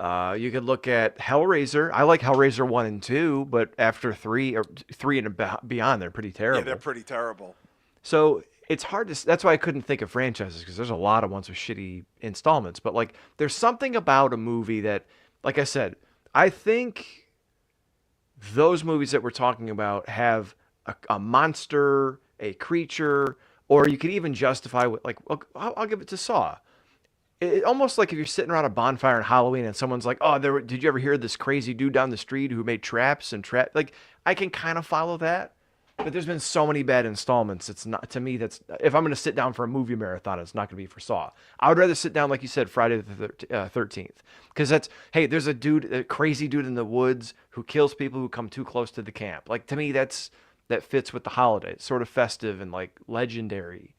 You could look at Hellraiser. I like Hellraiser 1 and 2, but after 3 or 3 and beyond, they're pretty terrible.
Yeah, they're pretty terrible.
So it's hard to. That's why I couldn't think of franchises because there's a lot of ones with shitty installments. But like, there's something about a movie that, like I said, I think those movies that we're talking about have a monster, a creature, or you could even justify with like, I'll give it to Saw. It almost like if you're sitting around a bonfire on Halloween and someone's like, "Oh, did you ever hear this crazy dude down the street who made traps and trap?" Like, I can kind of follow that, but there's been so many bad installments. It's not to me. That's if I'm going to sit down for a movie marathon, it's not going to be for Saw. I would rather sit down, like you said, Friday the 13th, because that's hey, there's a crazy dude in the woods who kills people who come too close to the camp. Like to me, that fits with the holiday. It's sort of festive and like legendary.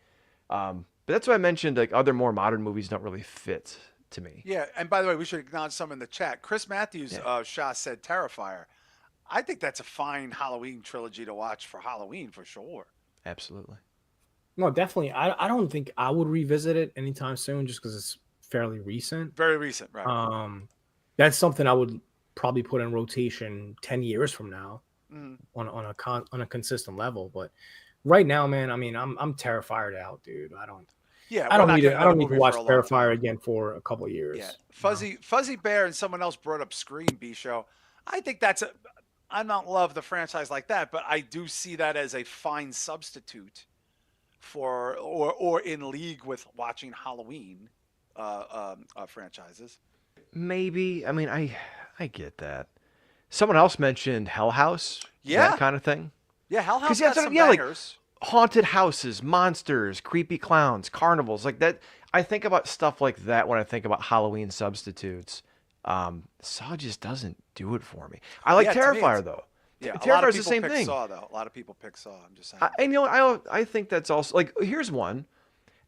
But that's why I mentioned like other more modern movies don't really fit to me.
Yeah, and by the way, we should acknowledge some in the chat. Chris Matthews, Shah said Terrifier. I think that's a fine Halloween trilogy to watch for Halloween for sure.
Absolutely.
No, definitely. I don't think I would revisit it anytime soon just because it's fairly recent.
Very recent, right?
That's something I would probably put in rotation 10 years from now on a consistent level. But right now, man, I mean, I'm terrified out, dude. I don't need to watch Terrifier again for a couple of years.
Yeah, Fuzzy Bear and someone else brought up Scream B Show. I think I don't love the franchise like that, but I do see that as a fine substitute for or in league with watching Halloween franchises.
Maybe. I mean, I get that. Someone else mentioned Hell House.
Yeah,
that kind of thing.
Yeah, Hell House has some bangers.
Like haunted houses, monsters, creepy clowns, carnivals, like that. I think about stuff like that when I think about Halloween substitutes. Saw just doesn't do it for me. I like Terrifier though.
Yeah,
Terrifier's the same thing.
Saw though. A lot of people pick Saw. I'm just saying.
And I think that's also like here's one.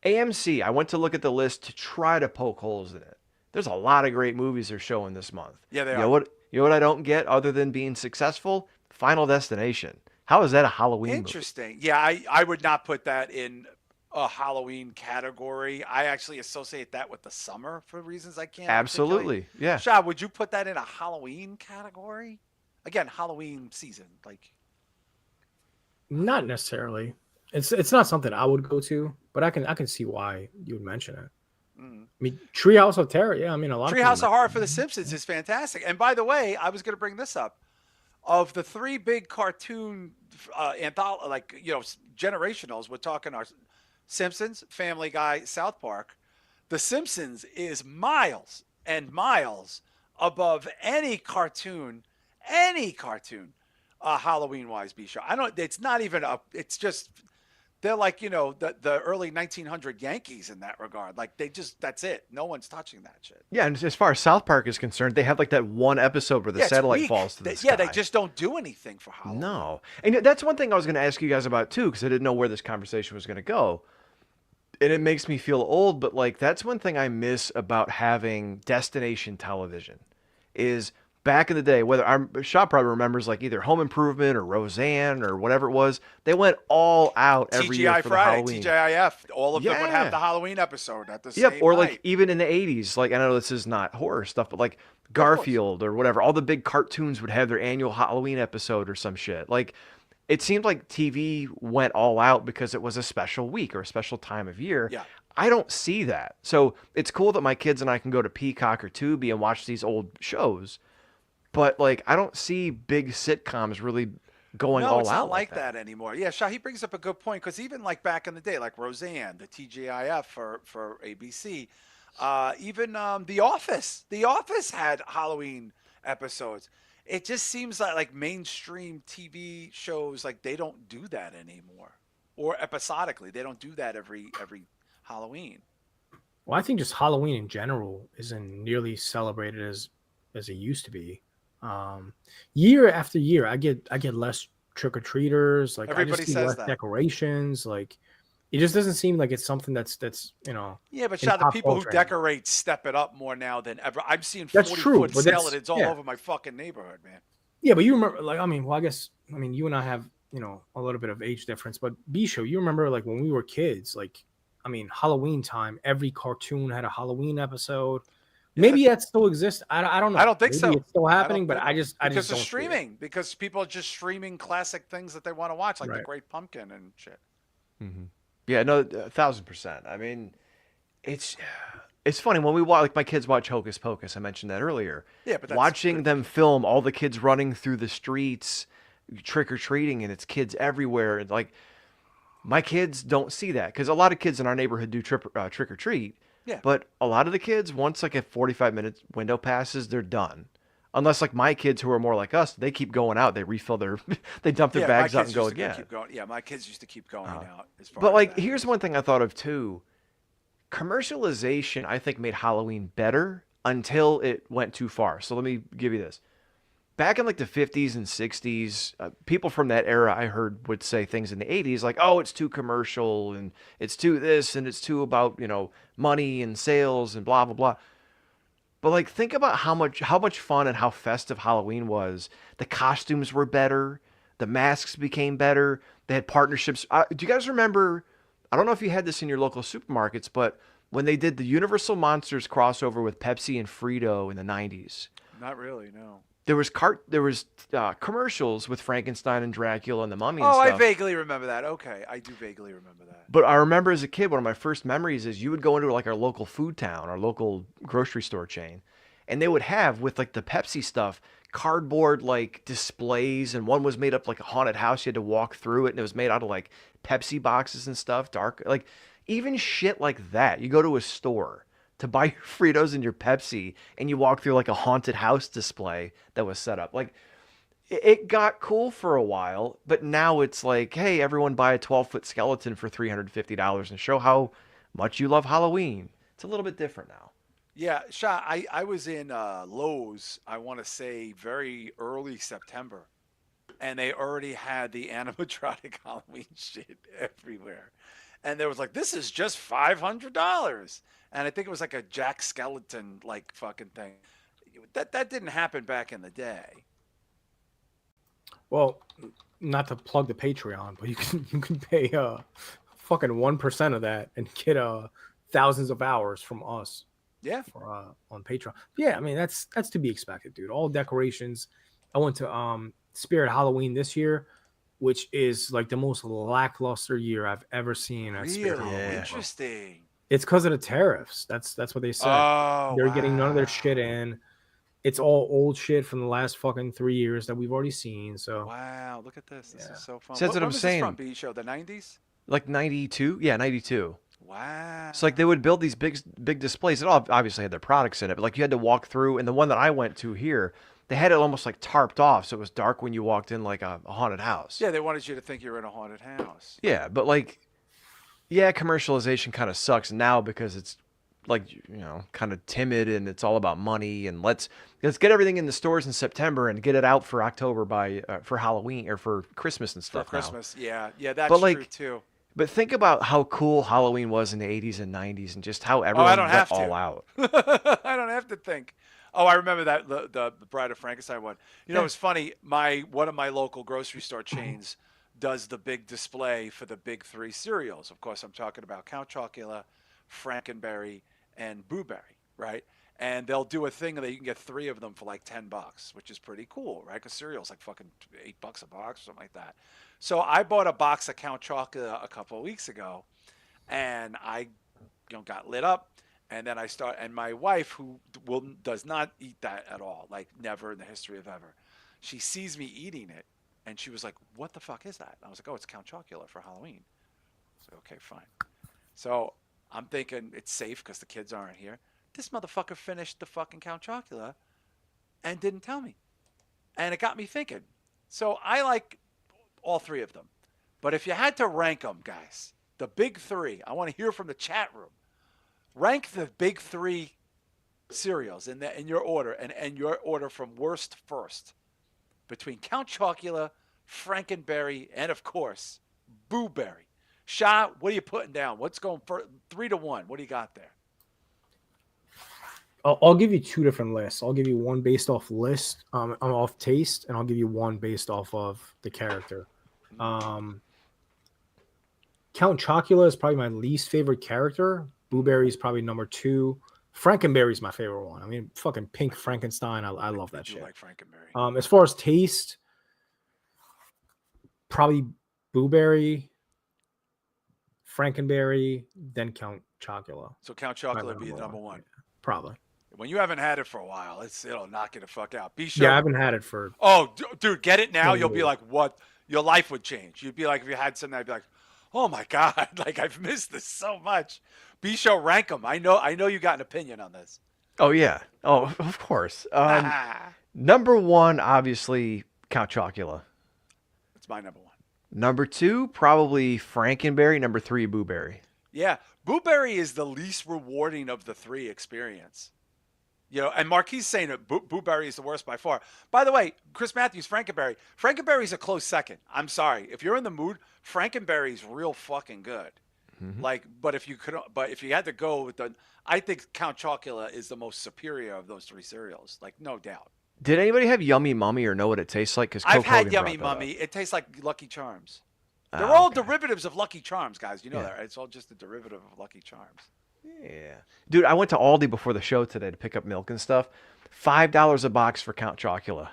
AMC. I went to look at the list to try to poke holes in it. There's a lot of great movies they're showing this month.
Yeah, they
are. You know what I don't get other than being successful? Final Destination. How is that a Halloween
Interesting.
movie?
Yeah, I would not put that in a Halloween category. I actually associate that with the summer for reasons I can't.
Absolutely. Yeah.
Shah, would you put that in a Halloween category? Again, Halloween season, like.
Not necessarily. It's not something I would go to, but I can see why you would mention it. I mean, Treehouse of Terror. Yeah, I mean, a lot.
Treehouse of Horror for The Simpsons is fantastic. And by the way, I was going to bring this up. Of the three big cartoon generationals, we're talking our Simpsons, Family Guy, South Park. The Simpsons is miles and miles above any cartoon, Halloween-wise, B show. It's not even it's just They're like, the early 1900 Yankees in that regard. Like that's it. No one's touching that shit.
Yeah, and as far as South Park is concerned, they have like that one episode where the
Yeah, it's
satellite
weak.
falls to the
Yeah,
sky.
they just don't do anything for Halloween.
No. And that's one thing I was going to ask you guys about too, because I didn't know where this conversation was going to go. And it makes me feel old, but like that's one thing I miss about having destination television is back in the day, whether Shah probably remembers like either Home Improvement or Roseanne or whatever it was, they went all out every year
TGI
for
Friday,
Halloween.
TGIF, all of them would have
Yeah.
the Halloween episode at the
Yep,
same
or
night.
like even in the 80s, like I know this is not horror stuff, but like Garfield or whatever, all the big cartoons would have their annual Halloween episode or some shit. Like it seemed like TV went all out because it was a special week or a special time of year.
Yeah.
I don't see that. So it's cool that my kids and I can go to Peacock or Tubi and watch these old shows. But like I don't see big sitcoms really going all
it's
out
not like that anymore. Yeah, Shah, he brings up a good point because even like back in the day, like Roseanne, the TGIF for ABC, even The Office had Halloween episodes. It just seems like mainstream TV shows like they don't do that anymore, or episodically they don't do that every Halloween.
Well, I think just Halloween in general isn't nearly celebrated as it used to be. Year after year, I get less trick or treaters. Like
Everybody
I just see
says
less
that.
decorations. Like it just doesn't seem like it's something that's
Yeah, but
in
Shah, the
pop
people who
culture.
decorate step it up more now than ever. I'm seeing
That's true,
40-foot
but that's-
skeletons all
yeah.
over my fucking neighborhood, man.
Yeah, but you remember, like, I guess you and I have a little bit of age difference, but Bisho, you remember like when we were kids, like Halloween time, every cartoon had a Halloween episode. Maybe that still exists. I don't know.
I don't think
Maybe
so.
it's still happening, but I just
because
don't
of
see it.
streaming, because people are just streaming classic things that they want to watch, like The
Right.
Great Pumpkin and shit.
Mm-hmm. Yeah, no, 1,000%. I mean, it's funny when we watch, like my kids watch Hocus Pocus. I mentioned that earlier.
Yeah, but that's
watching them film all the kids running through the streets, trick or treating, and it's kids everywhere. And like, my kids don't see that because a lot of kids in our neighborhood do trick or treat.
Yeah.
But a lot of the kids, once like a 45-minute window passes, they're done. Unless like my kids who are more like us, they keep going out. They refill their, they dump their bags out and go again.
Yeah, my kids used to keep going out.
But like, here's one thing I thought of too. Commercialization, I think, made Halloween better until it went too far. So let me give you this. Back in like the 50s and 60s, people from that era I heard would say things in the 80s like, oh, it's too commercial and it's too this and it's too about, money and sales and blah, blah, blah. But like, think about how much fun and how festive Halloween was. The costumes were better. The masks became better. They had partnerships. Do you guys remember, I don't know if you had this in your local supermarkets, but when they did the Universal Monsters crossover with Pepsi and Frito in the 90s.
Not really, no.
There was commercials with Frankenstein and Dracula and the Mummy and
stuff.
stuff.
I vaguely remember that. Okay, I do vaguely remember that.
But I remember as a kid, one of my first memories is you would go into like our local food town, our local grocery store chain, and they would have with like the Pepsi stuff, cardboard like displays, and one was made up like a haunted house. You had to walk through it, and it was made out of like Pepsi boxes and stuff, dark, like even shit like that. You go to a store to buy your Fritos and your Pepsi, and you walk through like a haunted house display that was set up. Like, it got cool for a while, but now it's like, hey, everyone buy a 12-foot skeleton for $350 and show how much you love Halloween. It's a little bit different now.
Yeah, Shah, I was in Lowe's, I want to say very early September, and they already had the animatronic Halloween shit everywhere. And there was like, this is just $500. And I think it was like a Jack Skeleton like fucking thing. That didn't happen back in the day.
Well, not to plug the Patreon, but you can pay fucking 1% of that and get thousands of hours from us.
Yeah.
For, on Patreon. Yeah, that's to be expected, dude. All decorations. I went to Spirit Halloween this year, which is like the most lackluster year I've ever seen at Spirit
Really
Halloween.
interesting.
It's because of the tariffs. That's what they said.
Oh,
they're getting none of their shit in. It's all old shit from the last fucking 3 years that we've already seen. So
wow, look at this. This is so fun.
So that's what I'm saying.
From B show, the 90s?
Like 92? Yeah, 92.
Wow.
So like they would build these big displays. It all obviously had their products in it, but like you had to walk through. And the one that I went to here, they had it almost like tarped off, so it was dark when you walked in, like a haunted house.
Yeah, they wanted you to think you were in a haunted house.
Yeah, but like Yeah, commercialization kind of sucks now because it's like, kind of timid and it's all about money and let's get everything in the stores in September and get it out for October by for Halloween or for Christmas and
For
stuff now.
Christmas, yeah, that's
But
true
like,
too.
but think about how cool Halloween was in the 80s and 90s and just how
Oh, I
everyone
don't
went
have
all
to.
out.
I don't have to think. Oh, I remember that the Bride of Frankenstein one.
Yeah.
It's funny. One of my local grocery store chains does the big display for the big three cereals. Of course, I'm talking about Count Chocula, Frankenberry, and Boo Berry, right? And they'll do a thing that you can get 3 of them for like $10, which is pretty cool, right? Because cereal's like fucking $8 a box or something like that. So I bought a box of Count Chocula a couple of weeks ago, and I got lit up, and then and my wife, who does not eat that at all, like never in the history of ever, she sees me eating it, and she was like, "What the fuck is that?" And I was like, "Oh, it's Count Chocula for Halloween." So okay, fine. So I'm thinking it's safe because the kids aren't here. This motherfucker finished the fucking Count Chocula and didn't tell me, and it got me thinking. So I like all 3 of them, but if you had to rank them, guys, the big 3, I want to hear from the chat room. Rank the big 3 cereals in your order, and your order from worst first, between Count Chocula, Frankenberry, and of course, Boo Berry. Shah, what are you putting down? What's going for 3 to 1? What do you got there?
I'll give you 2 different lists. I'll give you one based off list, off taste, and I'll give you one based off of the character. Count Chocula is probably my least favorite character. Boo Berry is probably number 2. Frankenberry is my favorite one. I mean, fucking Pink Frankenstein. I love that shit.
I like Frankenberry.
As far as taste, probably Boo Berry, Frankenberry, then Count Chocula.
So Count Chocula would be the number 1.
Probably.
When you haven't had it for a while, it'll knock you the fuck out.
Yeah, I haven't had it for.
Oh, dude, get it now. You'll be like, what? Your life would change. You'd be like, if you had something, I'd be like, oh my god, like I've missed this so much. B-Show, rank them. I know you got an opinion on this.
Oh yeah. Oh, of course. Number 1, obviously, Count Chocula.
That's my number 1.
Number 2, probably Frankenberry. Number 3, Boo Berry.
Yeah, Boo Berry is the least rewarding of the 3 experience. And Marquis saying that Boo Berry is the worst by far. By the way, Chris Matthews, Frankenberry. Frankenberry's a close second. I'm sorry. If you're in the mood, Frankenberry's real fucking good. Mm-hmm. But if you had to go with I think Count Chocula is the most superior of those 3 cereals. Like, no doubt.
Did anybody have Yummy Mummy or know what it tastes like? Because
I've had Yummy Mummy. It tastes like Lucky Charms. They're all derivatives of Lucky Charms, guys. You know that, right? It's all just a derivative of Lucky Charms.
Yeah. Dude, I went to Aldi before the show today to pick up milk and stuff. $5 a box for Count Chocula.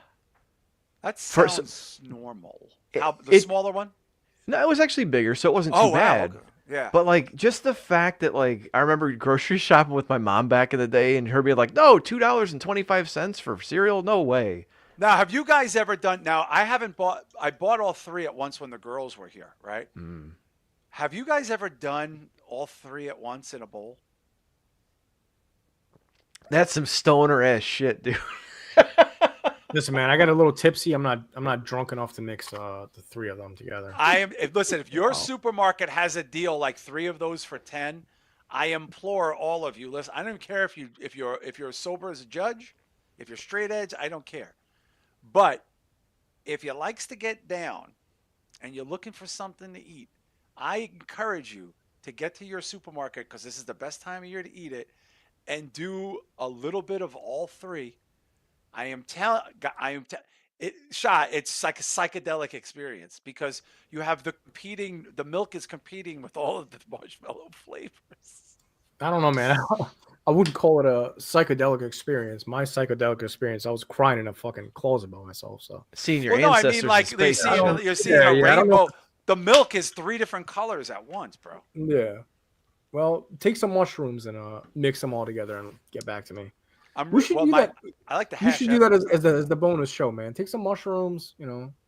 That sounds normal. The smaller one?
No, it was actually bigger, so it wasn't too bad.
Okay. Yeah.
But just the fact that I remember grocery shopping with my mom back in the day and her being like, no, $2.25 for cereal? No way.
Now, have you guys ever done? Now, I bought all 3 at once when the girls were here, right?
Mm.
Have you guys ever done all 3 at once in a bowl?
That's some stoner ass shit, dude.
Listen, man, I got a little tipsy. I'm not drunk enough to mix the 3 of them together.
Listen, if your supermarket has a deal like 3 of those for 10, I implore all of you. Listen, I don't care if you're sober as a judge, if you're straight edge, I don't care. But if you likes to get down and you're looking for something to eat, I encourage you to get to your supermarket, because this is the best time of year to eat it, and do a little bit of all 3. Shah, it's like a psychedelic experience, because you have the milk is competing with all of the marshmallow flavors.
I don't know, man. I wouldn't call it a psychedelic experience. My psychedelic experience, I was crying in a fucking closet by myself. So
seeing your ancestors.
I mean, like you're seeing a rainbow. The milk is 3 different colors at once, bro.
Yeah. Well, take some mushrooms and mix them all together and get back to me.
I like the hash.
You should do that as the bonus show, man. Take some mushrooms,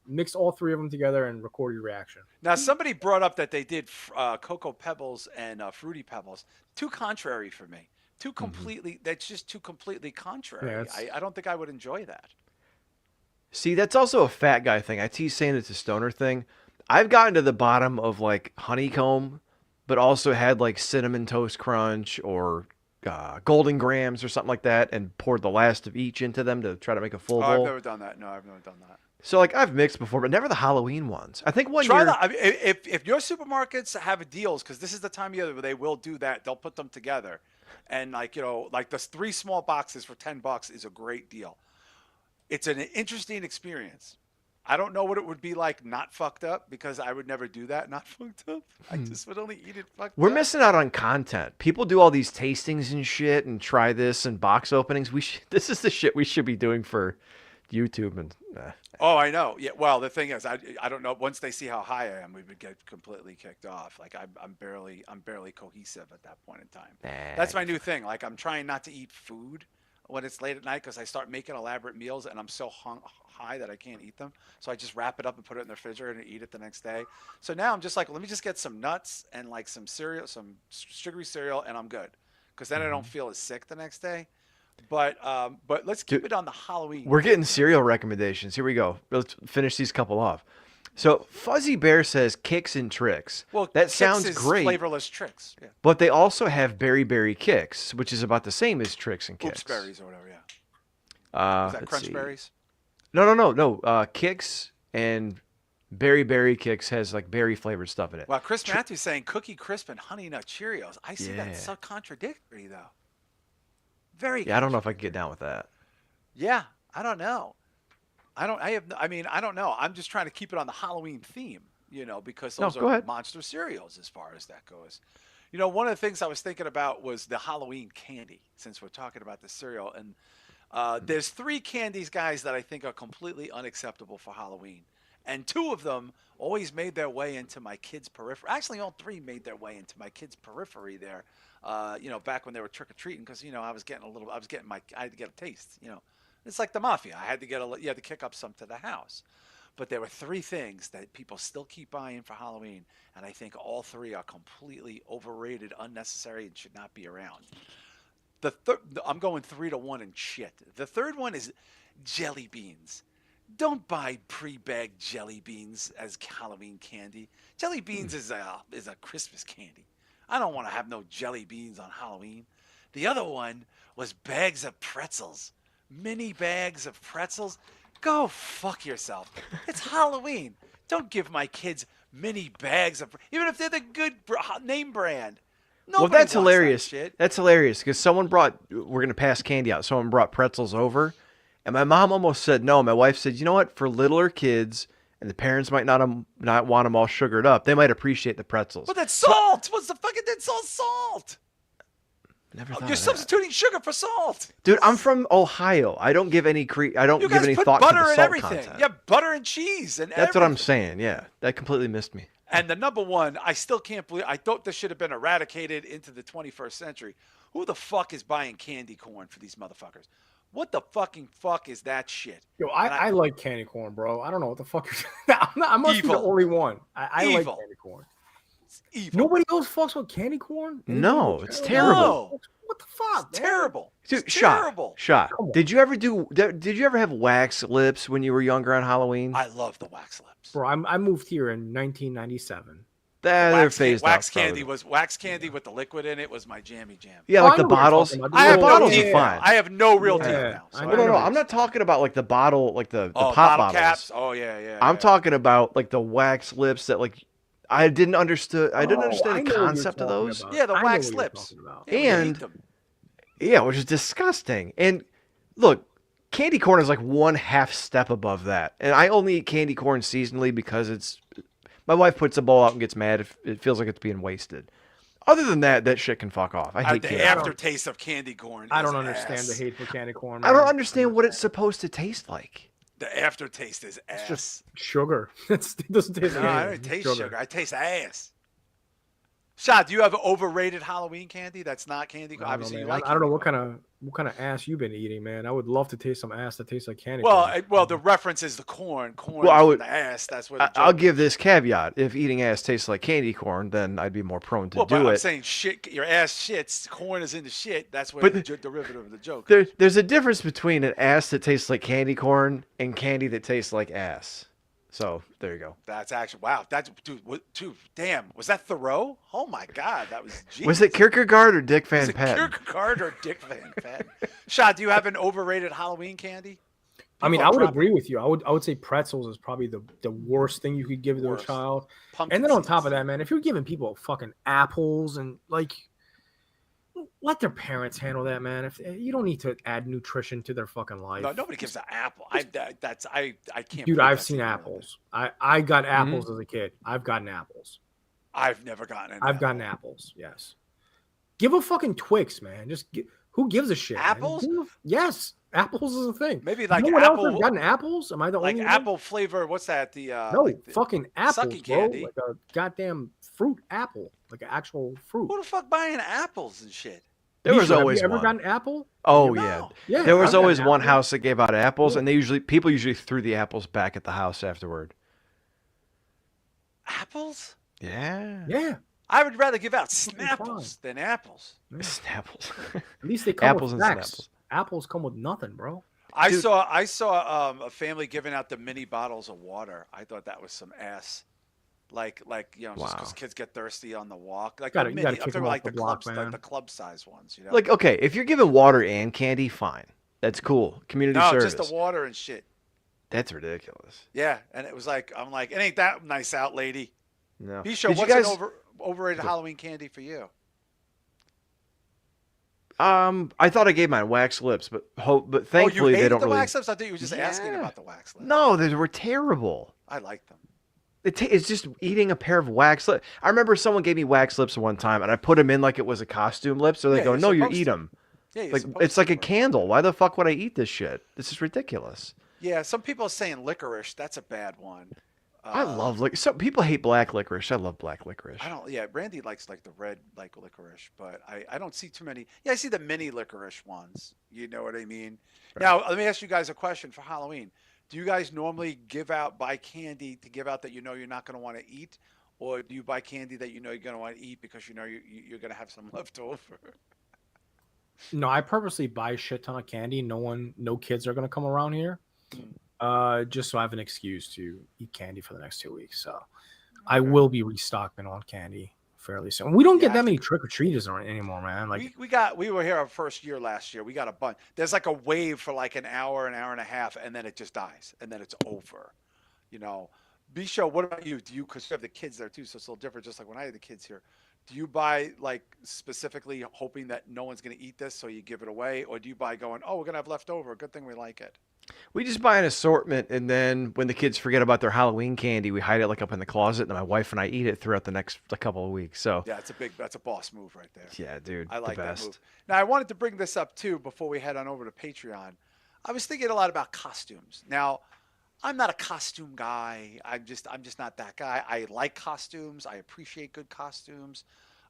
mix all 3 of them together and record your reaction.
Now, somebody brought up that they did Cocoa Pebbles and Fruity Pebbles. Too contrary for me. Too completely. Mm-hmm. That's just too completely contrary. Yeah, I don't think I would enjoy that.
See, that's also a fat guy thing. I tease saying it's a stoner thing. I've gotten to the bottom of honeycomb but also had like Cinnamon Toast Crunch or Golden Grams or something like that, and poured the last of each into them to try to make a full bowl.
I've never done that. No, I've never done that.
So like I've mixed before, but never the Halloween ones. I think one
Try
year.
that. I mean, if your supermarkets have deals, because this is the time of year where they will do that, they'll put them together, and like like the 3 small boxes for $10 is a great deal. It's an interesting experience. I don't know what it would be like not fucked up, because I would never do that not fucked up. I just would only eat it fucked
We're
up.
missing out on content. People do all these tastings and shit and try this and box openings. This is the shit we should be doing for YouTube and.
Oh, I know. Yeah. Well, the thing is, I don't know. Once they see how high I am, we would get completely kicked off. Like I'm barely cohesive at that point in time. That's my new thing. Like I'm trying not to eat food when it's late at night, because I start making elaborate meals and I'm so high that I can't eat them. So I just wrap it up and put it in the refrigerator and eat it the next day. So now I'm just like, let me just get some nuts and like some cereal, some sugary cereal, and I'm good. Because then I don't feel as sick the next day. But let's keep it on the Halloween.
We're getting cereal recommendations. Here we go. Let's finish these couple off. So Fuzzy Bear says Kicks and Tricks.
Well,
that
Kix
sounds
is
great.
Flavorless Tricks. Yeah.
But they also have Berry Berry Kicks, which is about the same as Tricks and Kicks.
Oops berries or whatever. Yeah. Is that crunch berries?
No. Kicks and Berry Berry Kicks has like berry flavored stuff in it.
Well, Chris Matthews saying Cookie Crisp and Honey Nut Cheerios. I see that's so contradictory though.
Yeah, I don't know if I can get down with that.
Yeah, I don't know. I don't know. I'm just trying to keep it on the Halloween theme, because those are monster cereals as far as that goes. One of the things I was thinking about was the Halloween candy, since we're talking about the cereal. And there's 3 candies, guys, that I think are completely unacceptable for Halloween. And 2 of them always made their way into my kids' periphery. Actually, all 3 made their way into my kids' periphery there. Back when they were trick or treating, because I had to get a taste. It's like the mafia. I had to you had to kick up some to the house. But there were 3 things that people still keep buying for Halloween, and I think all 3 are completely overrated, unnecessary, and should not be around. I'm going 3-1 and shit. The third one is jelly beans. Don't buy pre-bagged jelly beans as Halloween candy. Jelly beans is a Christmas candy. I don't want to have no jelly beans on Halloween. The other one was bags of pretzels. Mini bags of pretzels. Go fuck yourself. It's Halloween. Don't give my kids mini bags of, even if they're the good name brand.
Well, that's hilarious. That's hilarious because we're going to pass candy out. Someone brought pretzels over, and my mom almost said no. My wife said, you know what? For littler kids, and the parents might not want them all sugared up, they might appreciate the pretzels.
But that's salt. What's the fucking, that's all salt.
Never thought
You're substituting sugar for salt.
Dude, I'm from Ohio. I don't give any thought to the salt content.
Yeah, butter and cheese and
That's what I'm saying. Yeah, that completely missed me.
And the number one, I still can't believe, I thought this should have been eradicated into the 21st century. Who the fuck is buying candy corn for these motherfuckers? What the fucking fuck is that shit?
Yo, I like candy corn, bro. I don't know what the fuck you're I must be the only one. I like candy corn.
It's evil.
Nobody else fucks with candy corn?
No, it's terrible.
No.
What the fuck?
It's terrible.
Dude,
it's terrible.
Shah, did you ever have wax lips when you were younger on Halloween?
I love the wax lips.
Bro, I moved here in 1997.
Wax candy with the liquid in it was my jammy jam.
Yeah, like the bottles. Bottles are fine.
I have no real deal now.
So no. I'm not talking about like the bottle, like the pop bottles.
Caps. Oh yeah.
I'm talking about like the wax lips that like I didn't understand the concept of those.
Yeah, the wax lips.
And yeah, which is disgusting. And look, candy corn is like 1/2 step above that. And I only eat candy corn seasonally because my wife puts a bowl out and gets mad if it feels like it's being wasted. Other than that shit can fuck off. I hate
the aftertaste of candy corn.
I don't understand the hate for candy corn.
Man. I don't understand what it's supposed to taste like.
The aftertaste is ass.
It's just sugar. It doesn't taste like
I don't taste sugar. I taste ass. Shah, do you have overrated Halloween candy that's not candy? Obviously, you like.
I don't know what kind of ass you've been eating, man. I would love to taste some ass that tastes like candy.
Well, the reference is the corn. The ass. That's what.
I'll give this caveat: if eating ass tastes like candy corn, then I'd be more prone to do it.
I'm saying shit. Your ass shits. Corn is in the shit. That's what the derivative of the joke.
There's a difference between an ass that tastes like candy corn and candy that tastes like ass. So there you go.
That's actually wow. That's dude. Damn, was that Thoreau? Oh my God, that was.
Was it Kierkegaard or Dick
Was
Van
it
Patten?
Kierkegaard or Dick Van Patten? Shah, do you have an overrated Halloween candy?
I mean,
People
I
are
would
dropping
agree with you. I would say pretzels is probably the worst thing you could give to a
Worst.
child.
pumpkin
And then on top
seeds.
of that, man, if you're giving people fucking apples and like, let their parents handle that, man. If you don't need to add nutrition to their fucking life.
No, nobody gives an apple. I can't.
Dude,
believe
I've
that's
seen
even one of
apples. I got
Mm-hmm.
apples as a kid. I've gotten apples.
I've never gotten an
I've
apple.
gotten apples. Yes. Give a fucking Twix, man. Who gives a shit? man?
Apples?
Yes, apples is a thing.
Maybe like
no one else
apple,
has gotten apples. Am I the
like
only
apple flavor. What's that? The
one? No,
like the
fucking apples,
sucking
bro.
candy.
Like a goddamn fruit apple, like an actual fruit.
Who the fuck buying apples and shit?
There was
Misha,
always
have you ever
one.
gotten apple?
Oh
No.
yeah.
Yeah.
There was
I've gotten
always one
apples.
house that gave out apples,
Yeah.
and people usually threw the apples back at the house afterward.
Apples?
Yeah.
Yeah.
I would rather give out
Fucking
snapples than apples.
Snapples.
At least they come
Apples
with
and
snacks.
snapples.
Apples come with nothing, bro.
I
Dude.
saw a family giving out the mini bottles of water. I thought that was some ass. Like just because
Wow.
kids get thirsty on the walk. Like
You
the
gotta
mini,
kick
I'm talking
them off
like
the
the
block,
clubs,
man.
the club size ones. You know,
Like, okay, if you're giving water and candy, fine. That's cool. Community
no,
service.
just the water and shit.
That's ridiculous.
Yeah, and it was like I'm like, it ain't that nice out, lady.
No.
Bisha,
Did you
what's
guys?
an overrated Halloween candy for you?
I thought I gave mine wax lips, but thankfully
you hated
they don't
the
really.
wax lips? I thought you were just asking
Yeah.
about the wax lips.
No, they were terrible.
I like them.
It's just eating a pair of wax lips. I remember someone gave me wax lips one time, and I put them in like it was a costume lip. So they
Yeah,
go,
you're
"No, you
supposed
eat
to.
them."
Yeah, you're
Like
supposed
it's like
to,
a
bro.
candle. Why the fuck would I eat this shit? This is ridiculous.
Yeah, some people are saying licorice. That's a bad one.
I love some people hate black licorice. I love black licorice.
I don't. Yeah, Randy likes like the red like licorice, but I don't see too many. Yeah, I see the mini licorice ones. You know what I mean?
Right.
Now let me ask you guys a question for Halloween. Do you guys normally buy candy to give out that you know you're not going to want to eat, or do you buy candy that you know you're going to want to eat because you know you're going to have some left over?
No, I purposely buy a shit ton of candy. No kids are gonna come around here. Just so I have an excuse to eat candy for the next 2 weeks. So I will be restocking on candy fairly soon. We don't
Yeah,
get that many trick or treaters anymore, man. Like
we were here our first year last year. We got a bunch. There's like a wave for like an hour and a half, and then it just dies, and then it's over. You know, Bisho, what about you? Do you, because you have the kids there too, so it's a little different. Just like when I had the kids here, do you buy like specifically hoping that no one's going to eat this, so you give it away, or do you buy going, oh, we're going to have leftover? Good thing we like it.
We just buy an assortment, and then when the kids forget about their Halloween candy, we hide it like up in the closet, and my wife and I eat it throughout the next couple of weeks. So
Yeah, that's a boss move right there.
yeah, dude,
I like
the
that
best.
move. Now, I wanted to bring this up too before we head on over to Patreon. I was thinking a lot about costumes. Now, I'm not a costume guy. I'm just not that guy. I like costumes. I appreciate good costumes.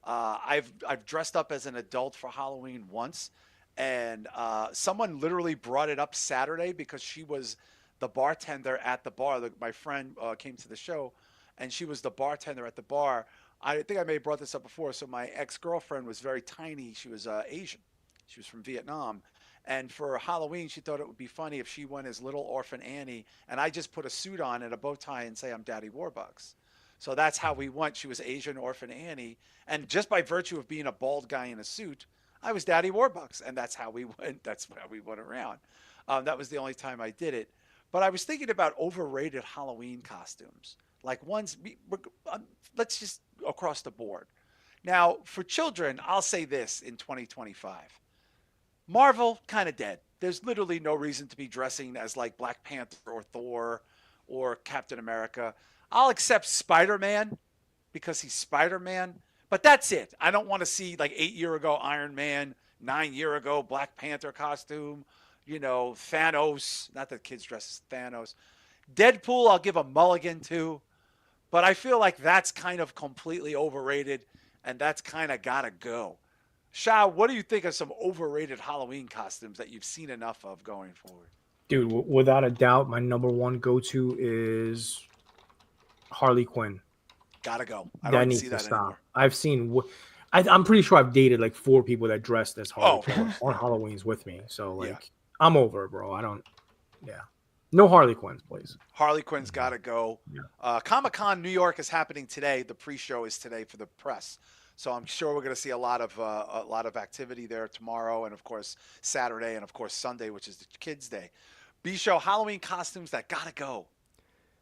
I've dressed up as an adult for Halloween once, and someone literally brought it up Saturday because she was the bartender at the bar. My friend came to the show, and she was the bartender at the bar. I think I may have brought this up before. So my ex-girlfriend was very tiny. She was Asian. She was from Vietnam. And for Halloween, she thought it would be funny if she went as Little Orphan Annie, and I just put a suit on and a bow tie and say I'm Daddy Warbucks. So that's how we went. She was Asian Orphan Annie, and just by virtue of being a bald guy in a suit, I was Daddy Warbucks, and that's how we went. That's how we went around. That was the only time I did it. But I was thinking about overrated Halloween costumes, like ones. Let's just across the board. Now, for children, I'll say this in 2025. Marvel, kind of dead. There's literally no reason to be dressing as like Black Panther or Thor or Captain America. I'll accept Spider-Man because he's Spider-Man, but that's it. I don't want to see like 8 year ago Iron Man, 9 year ago Black Panther costume, Thanos. Not that kids dress as Thanos. Deadpool, I'll give a mulligan to, but I feel like that's kind of completely overrated, and that's kind of got to go. Shah, what do you think of some overrated Halloween costumes that you've seen enough of going forward?
dude, without a doubt, my number one go-to is Harley Quinn.
Gotta go. I
That
don't
needs
see
to
that
stop.
anymore.
I've seen. I'm pretty sure I've dated like 4 people that dressed as Harley
Oh,
Quinn on Halloween's with me. So like,
Yeah.
I'm over it, bro. I don't. Yeah. No Harley Quinns, please.
Harley Quinn's got to go.
Yeah.
Comic-Con New York is happening today. The pre-show is today for the press. So I'm sure we're going to see a lot of activity there tomorrow, and of course Saturday, and of course Sunday, which is the Kids' Day. B-show Halloween costumes that gotta go.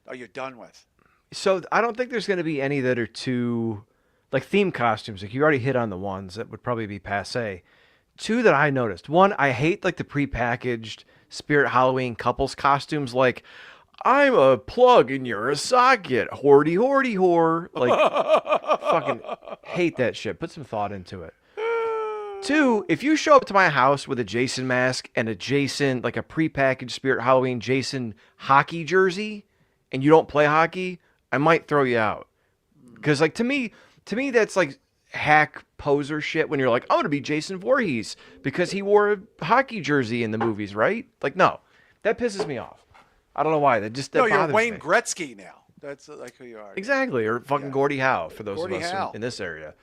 Are you done with?
So I don't think there's going to be any that are too like theme costumes. Like you already hit on the ones that would probably be passe. Two that I noticed. One, I hate like the prepackaged Spirit Halloween couples costumes. Like I'm a plug and you're a socket. Hordy hordy whore. Like fucking hate that shit. Put some thought into it. Two, if you show up to my house with a Jason mask and a Jason, like a prepackaged Spirit Halloween Jason hockey jersey, and you don't play hockey, I might throw you out. Because like to me that's like hack poser shit when you're like, I'm gonna be Jason Voorhees because he wore a hockey jersey in the movies, right? Like no, that pisses me off. I don't know why. That
you're
bothers
Wayne
me.
Gretzky now. That's like who you are.
Exactly, or fucking Gordie Howe for those
Gordie
of us
Howe.
in this area.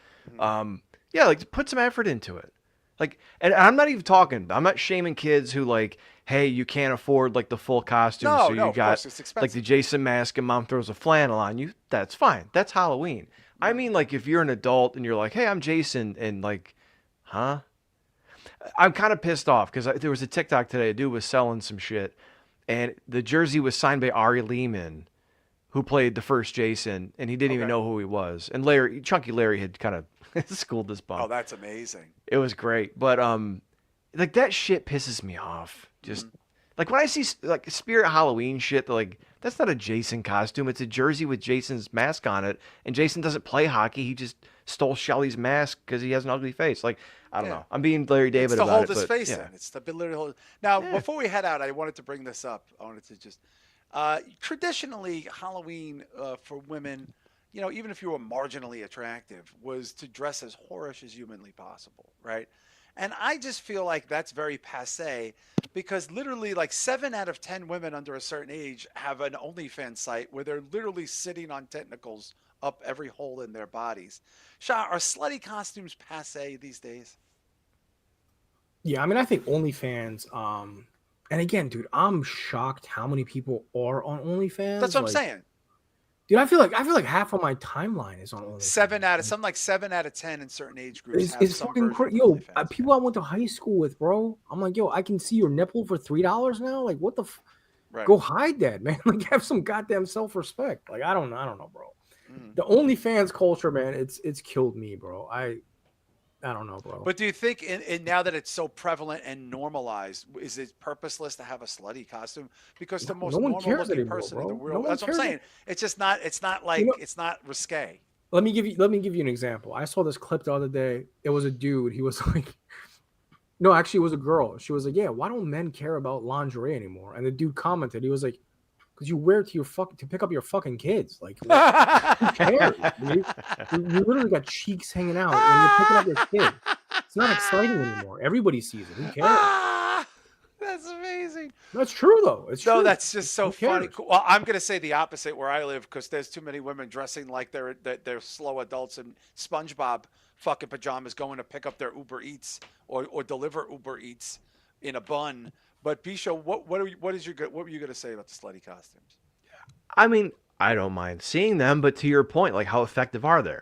Yeah, like put some effort into it. Like, and I'm not even talking. I'm not shaming kids who like, hey, you can't afford like the full costume,
No,
so you
of
got
course, it's expensive.
like the Jason mask and mom throws a flannel on you. That's fine. That's Halloween. I mean, like if you're an adult and you're like, hey, I'm Jason, and like, huh? I'm kind of pissed off because there was a TikTok today. A dude was selling some shit, and the jersey was signed by Ari Lehman, who played the first Jason, and he didn't even know who he was. And Chunky Larry had kind of schooled this bum.
Oh, that's amazing.
It was great, but like that shit pisses me off. Just like when I see like Spirit Halloween shit, like that's not a Jason costume. It's a jersey with Jason's mask on it, and Jason doesn't play hockey. He just stole Shelly's mask because he has an ugly face. Like I don't know. I'm being Larry David
it's to
about
hold
it.
his
But,
face
yeah.
in. It's to literally hold. Now, before we head out, I wanted to bring this up. I wanted to just traditionally Halloween for women, you know, even if you were marginally attractive, was to dress as whorish as humanly possible, right? And I just feel like that's very passe because literally like 7 out of 10 women under a certain age have an OnlyFans site where they're literally sitting on tentacles up every hole in their bodies. Shah, are slutty costumes passe these days?
Yeah, I mean, I think OnlyFans. And again, dude, I'm shocked how many people are on OnlyFans.
That's what I'm saying.
Dude, I feel like half of my timeline is on OnlyFans.
7 out of 10 in certain age groups have
It's
some
fucking
version
crazy.
of
Yo,
OnlyFans.
people I went to high school with, bro. I'm like, yo, I can see your nipple for $3 now. Like, what the?
Right.
Go hide that, man. Like, have some goddamn self-respect. Like, I don't know, bro. The OnlyFans culture, man, it's killed me, bro. I don't know, bro.
But do you think, in now that it's so prevalent and normalized, is it purposeless to have a slutty costume? Because the most normal-looking
anymore,
person
bro.
in the world.
No
That's what I'm saying. It's just not. It's not like it's not risque.
Let me give you an example. I saw this clip the other day. It was a dude. He was like, no, actually, it was a girl. She was like, yeah, why don't men care about lingerie anymore? And the dude commented, he was like, because you wear it to pick up your fucking kids. Like, who cares? You literally got cheeks hanging out when you're picking up your kid. It's not exciting anymore. Everybody sees it. Who cares?
That's amazing.
That's true, though. It's true.
No, that's just so funny. Well, I'm going to say the opposite where I live because there's too many women dressing like they're slow adults in SpongeBob fucking pajamas going to pick up their Uber Eats or deliver Uber Eats in a bun. But Bisho, what were you going to say about the slutty costumes?
I mean, I don't mind seeing them, but to your point, like how effective are they?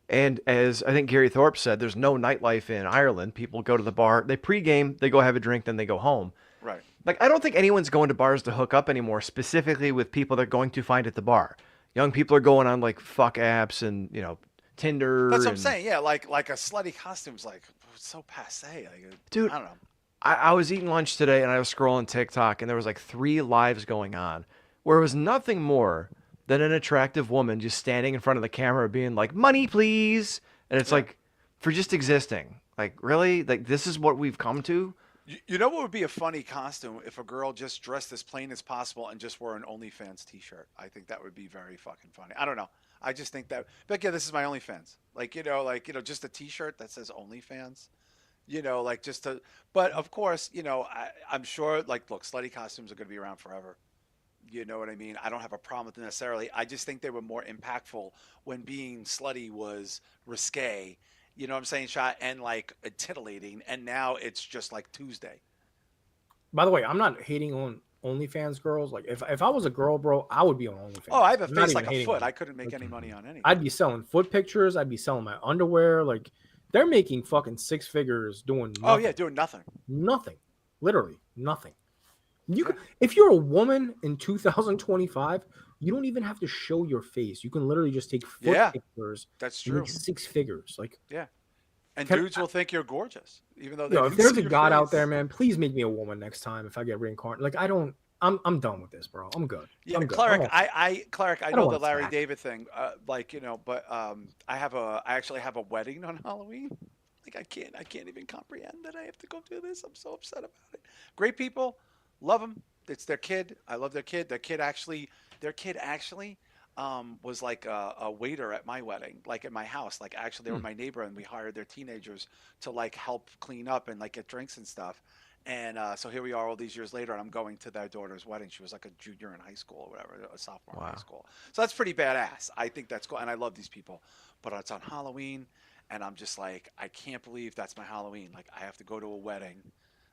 And as I think Gary Thorpe said, there's no nightlife in Ireland. People go to the bar, they pregame, they go have a drink, then they go home.
Right.
Like, I don't think anyone's going to bars to hook up anymore, specifically with people they're going to find at the bar. Young people are going on like fuck apps and, you know, Tinder.
That's what I'm saying. Yeah, like a slutty costume's like so passe. Like,
dude,
I don't know.
I was eating lunch today and I was scrolling TikTok and there was like 3 lives going on where it was nothing more than an attractive woman just standing in front of the camera being like, money, please. And it's like, for just existing. Like, really? Like, this is what we've come to?
You know what would be a funny costume if a girl just dressed as plain as possible and just wore an OnlyFans t-shirt? I think that would be very fucking funny. I don't know. I just think that, but yeah, this is my OnlyFans. Like, just a t-shirt that says OnlyFans. But of course, I'm sure, like, look, slutty costumes are going to be around forever. You know what I mean? I don't have a problem with them necessarily. I just think they were more impactful when being slutty was risque. You know what I'm saying, Shot? And like titillating. And now it's just like Tuesday.
By the way, I'm not hating on OnlyFans girls. Like if I was a girl, bro, I would be on OnlyFans.
Oh, I have a
I'm not
face
even
like a
hating
foot.
on you.
I couldn't make any money on anything.
I'd be selling foot pictures. I'd be selling my underwear. Like they're making fucking 6 figures doing nothing.
Oh yeah, doing nothing.
Nothing. Literally nothing. You
Yeah.
can, if you're a woman in 2025, you don't even have to show your face. You can literally just take foot
Yeah,
pictures
that's
and
true.
make 6 figures. Like,
Yeah. And
can,
dudes will think you're gorgeous, even though they
yo,
don't
if there's
see
a
your
God out
face.
there, man, please make me a woman next time if I get reincarnated. Like, I'm done with this, bro. I'm good.
Yeah,
I'm good.
Clark,
I'm
Clark, I
I don't
know the
want
Larry
that.
David thing, like, you know, but I actually have a wedding on Halloween. Like, I can't even comprehend that I have to go do this. I'm so upset about it. Great people, love them. It's their kid. I love their kid. Their kid actually, was like a waiter at my wedding, like at my house. Like, actually, they were my neighbor, and we hired their teenagers to like help clean up and like get drinks and stuff. And so here we are all these years later, and I'm going to their daughter's wedding. She was like a junior in high school or whatever, a sophomore in high
Wow.
school. So that's pretty badass. I think that's cool. And I love these people. But it's on Halloween, and I'm just like, I can't believe that's my Halloween. Like, I have to go to a wedding,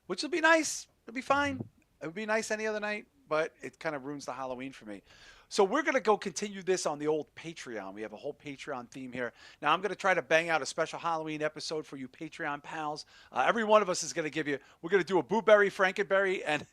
which will be nice. It'll be fine. It would be nice any other night, but it kind of ruins the Halloween for me. So we're going to go continue this on the old Patreon. We have a whole Patreon theme here. Now I'm going to try to bang out a special Halloween episode for you Patreon pals. Every one of us is going to give you, we're going to do a Boo-Berry, Frankenberry, and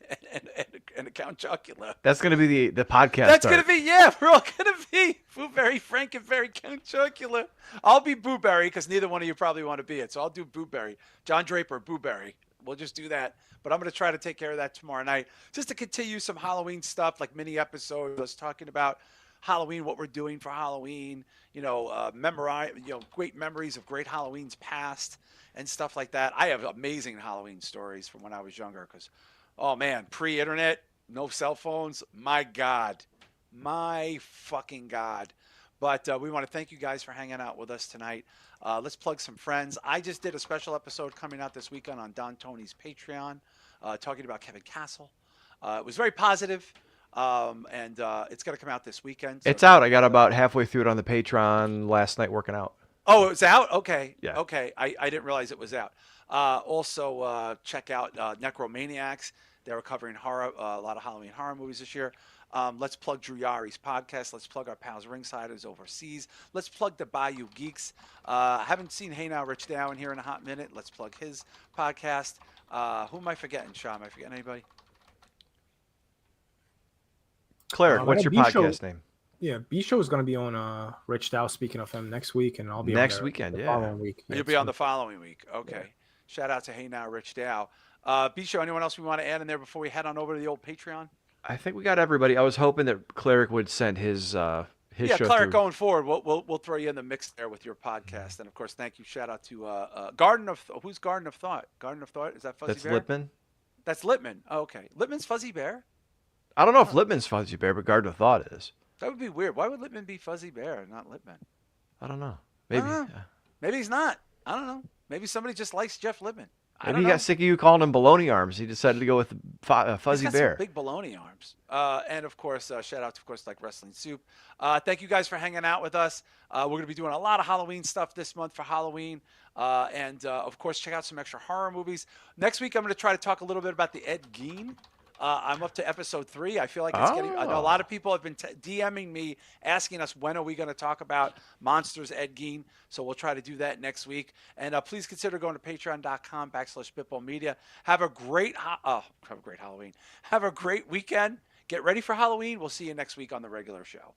a Count Chocula.
That's going to be the podcast.
That's going to be, yeah, we're all going to be Boo-Berry, Frankenberry, Count Chocula. I'll be Boo-Berry because neither one of you probably want to be it. So I'll do Boo-Berry. John Draper, Boo-Berry. We'll just do that. But I'm going to try to take care of that tomorrow night just to continue some Halloween stuff, like mini episodes, us talking about Halloween, what we're doing for Halloween, great memories of great Halloweens past and stuff like that. I have amazing Halloween stories from when I was younger because, oh man, pre-internet, no cell phones. My God, my fucking God. But we want to thank you guys for hanging out with us tonight. Let's plug some friends. I just did a special episode coming out this weekend on Don Tony's Patreon, talking about Kevin Castle. It was very positive, and it's going to come out this weekend. So
It's out. I got about halfway through it on the Patreon last night working out.
Oh, it's out? Okay.
Yeah.
Okay. I didn't realize it was out. Also, check out Necromaniacs. They were covering horror, a lot of Halloween horror movies this year. Let's plug Drew Yari's podcast. Let's plug our pals Ringsiders overseas. Let's plug the Bayou Geeks. Haven't seen Hey Now Rich Down here in a hot minute. Let's plug his podcast. Who am I forgetting, Shah? Am I forgetting anybody?
Cleric, what's your podcast name?
Yeah, B Show is going to be on Rich Dow. Speaking of him, next week, and I'll be
Next
on there
weekend,
the
yeah.
following week.
You'll be on the following week. Okay.
Yeah.
Shout out to Hey Now Rich Dow. B Show, anyone else we want to add in there before we head on over to the old Patreon?
I think we got everybody. I was hoping that Cleric would send his show
Cleric,
through.
going forward, we'll throw you in the mix there with your podcast, and of course, thank you. Shout out to Garden of who's Garden of Thought? Garden of Thought, is that Fuzzy
That's
Bear?
Lippman.
That's Lippman. Oh, okay, Lippman's Fuzzy Bear.
I don't know if Lippman's Fuzzy Bear, but Garden of Thought is.
That would be weird. Why would Lippman be Fuzzy Bear and not Lippman?
I don't know. Maybe.
I don't know. Maybe he's not. I don't know. Maybe somebody just likes Jeff Lippman.
Maybe he got sick of you calling him baloney arms. He decided to go with Fuzzy
He's got
Bear.
some big baloney arms. And of course, shout out to, of course, like Wrestling Soup. Thank you guys for hanging out with us. We're going to be doing a lot of Halloween stuff this month for Halloween. And of course, check out some extra horror movies. Next week, I'm going to try to talk a little bit about the Ed Gein. I'm up to episode 3. I feel like it's getting. I know a lot of people have been DMing me asking us when are we going to talk about Monsters Ed Gein. So we'll try to do that next week. And please consider going to patreon.com/spitballmedia. Have a great Halloween. Have a great weekend. Get ready for Halloween. We'll see you next week on the regular show.